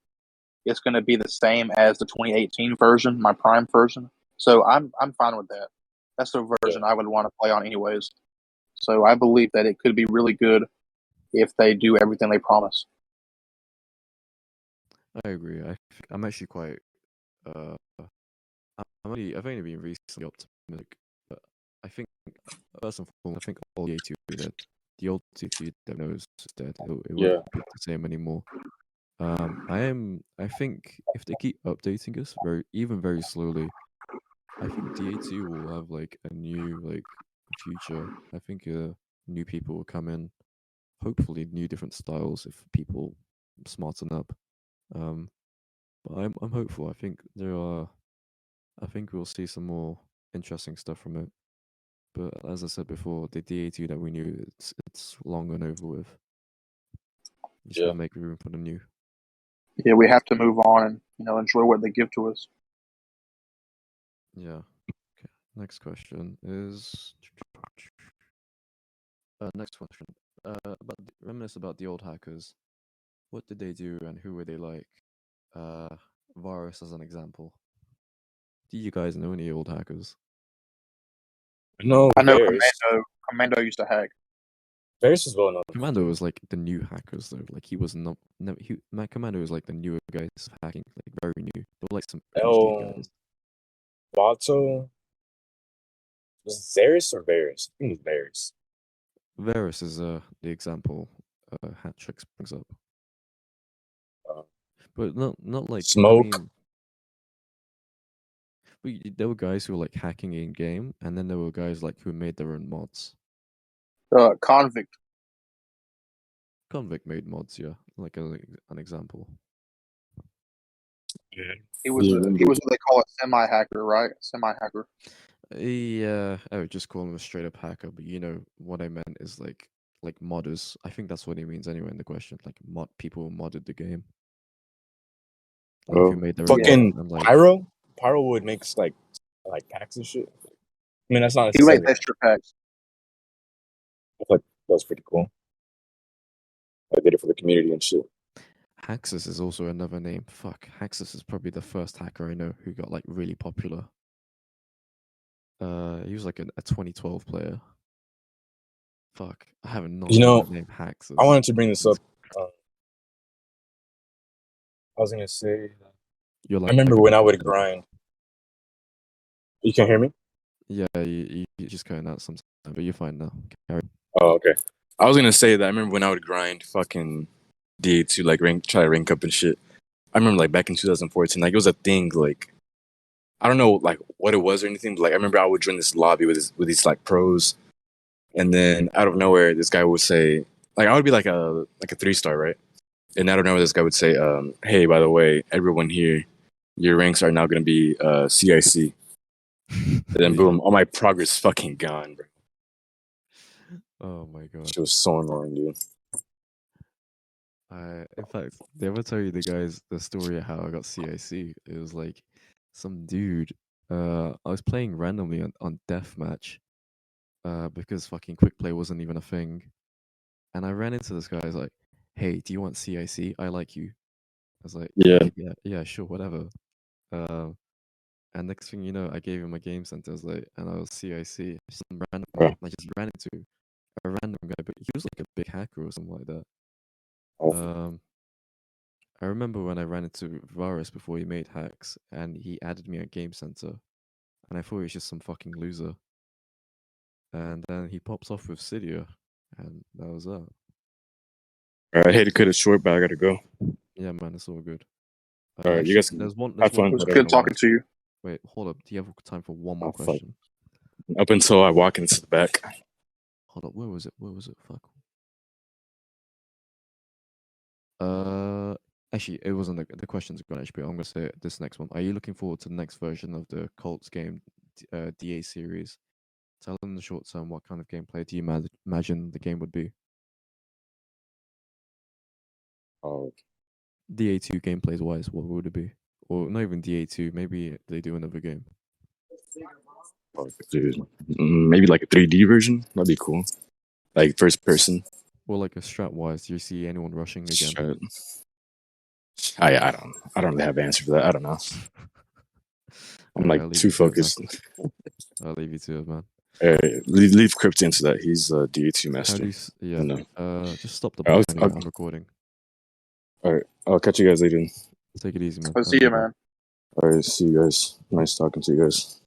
it's going to be the same as the 2018 version, my Prime version. So I'm fine with that. That's the version I would want to play on anyways. So I believe that it could be really good if they do everything they promise. I agree. I'm actually quite. I've only been recently optimistic, but I think first and foremost, I think all DA2 is dead. The old DA2 that knows is dead. It Yeah. won't be the same anymore. I think if they keep updating us very slowly, I think DA2 will have like a new like future. I think new people will come in. Hopefully, new different styles if people smarten up. But I'm hopeful. I think we'll see some more interesting stuff from it. But as I said before, the DA2 that we knew, it's long and over with. You just gotta make room for the new. Yeah, we have to move on and enjoy what they give to us. Yeah. Okay. Next question is. Next question. Reminisce about the old hackers. What did they do and who were they like? Varus as an example. Do you guys know any old hackers? No, I know Bears. Commando used to hack. Bears is well known. Commando was like the new hackers though. Like he was not. No, my Commando was like the newer guys hacking, like very new. They were like some HD guys. Vato. Was it Zaris or Bears? I think it was Bears. Varus is the example Hatchix brings up. But not like Smoke. There were guys who were like hacking in game, and then there were guys like who made their own mods. Convict. Convict made mods, yeah, like an example. He was what they call a semi-hacker, right? Semi-hacker. Yeah, I would just call him a straight up hacker, but you know what I meant is like modders. I think that's what he means anyway in the question. Like people who modded the game. Like who made their fucking own mod, Pyro? Pyro would make like packs and shit. I mean, that's not He necessarily. made extra packs. I thought that was pretty cool. I did it for the community and shit. Haxus is also another name. Fuck, Haxus is probably the first hacker I know who got like really popular. He was like a 2012 player. Fuck, I haven't known that name Haxus. I wanted to bring this up. I was gonna say. I remember when I would grind. You can hear me? Yeah, you just cutting out sometimes, but you're fine now. Carry. Oh, okay. I was gonna say that I remember when I would grind fucking DA2, like try to rank up and shit. I remember like back in 2014, like it was a thing. Like I don't know like what it was or anything, but like I remember I would join this lobby with these like pros, and then out of nowhere, this guy would say, like I would be like a 3-star, right? And out of nowhere, this guy would say, "Hey, by the way, everyone here, your ranks are now gonna be CIC." And then boom, all my progress fucking gone, bro. Oh my god. It was so annoying, dude. In fact, did I ever tell you the story of how I got CIC? It was like some dude. I was playing randomly on deathmatch, because fucking quick play wasn't even a thing, and I ran into this guy. I was like, "Hey, do you want CIC? I like you." I was like, yeah, sure, whatever." And next thing you know, I gave him a game center. I was like, and I was CIC. Some random guy. I just ran into a random guy, but he was like a big hacker or something like that. I remember when I ran into Varus before he made hacks, and he added me at Game Center, and I thought he was just some fucking loser. And then he pops off with Cydia, and that was that. All right, I hate to cut it short, but I gotta go. Yeah, man, it's all good. All right, you guys there's one. have fun. It was question I good wanna talking ask. to you. Wait, hold up. Do you have time for one more Oh, fuck. question? Up until I walk into the back. Hold up. Where was it? Fuck. Actually, it wasn't the question's gone. Actually, I'm gonna say this next one. Are you looking forward to the next version of the Colts game, DA series? Tell in the short term what kind of gameplay do you imagine the game would be? Oh, DA2 gameplays wise, what would it be? Or not even DA2, maybe they do another game. fuck, dude. Maybe like a 3D version. That'd be cool. Like first person. Or like a strat wise, do you see anyone rushing again? Shit. I don't really have an answer for that. I don't know. I'm Alright, like I'll leave too you to it, man. focused. I'll leave you to it, man. Leave Cript into that. He's a DA2 How master. do you? No. Just stop the I'll- book anyway. I'll- I'm recording. All right, I'll catch you guys later. Take it easy, man. I'll Have a see you, good one. man. All right, see you guys. Nice talking to you guys.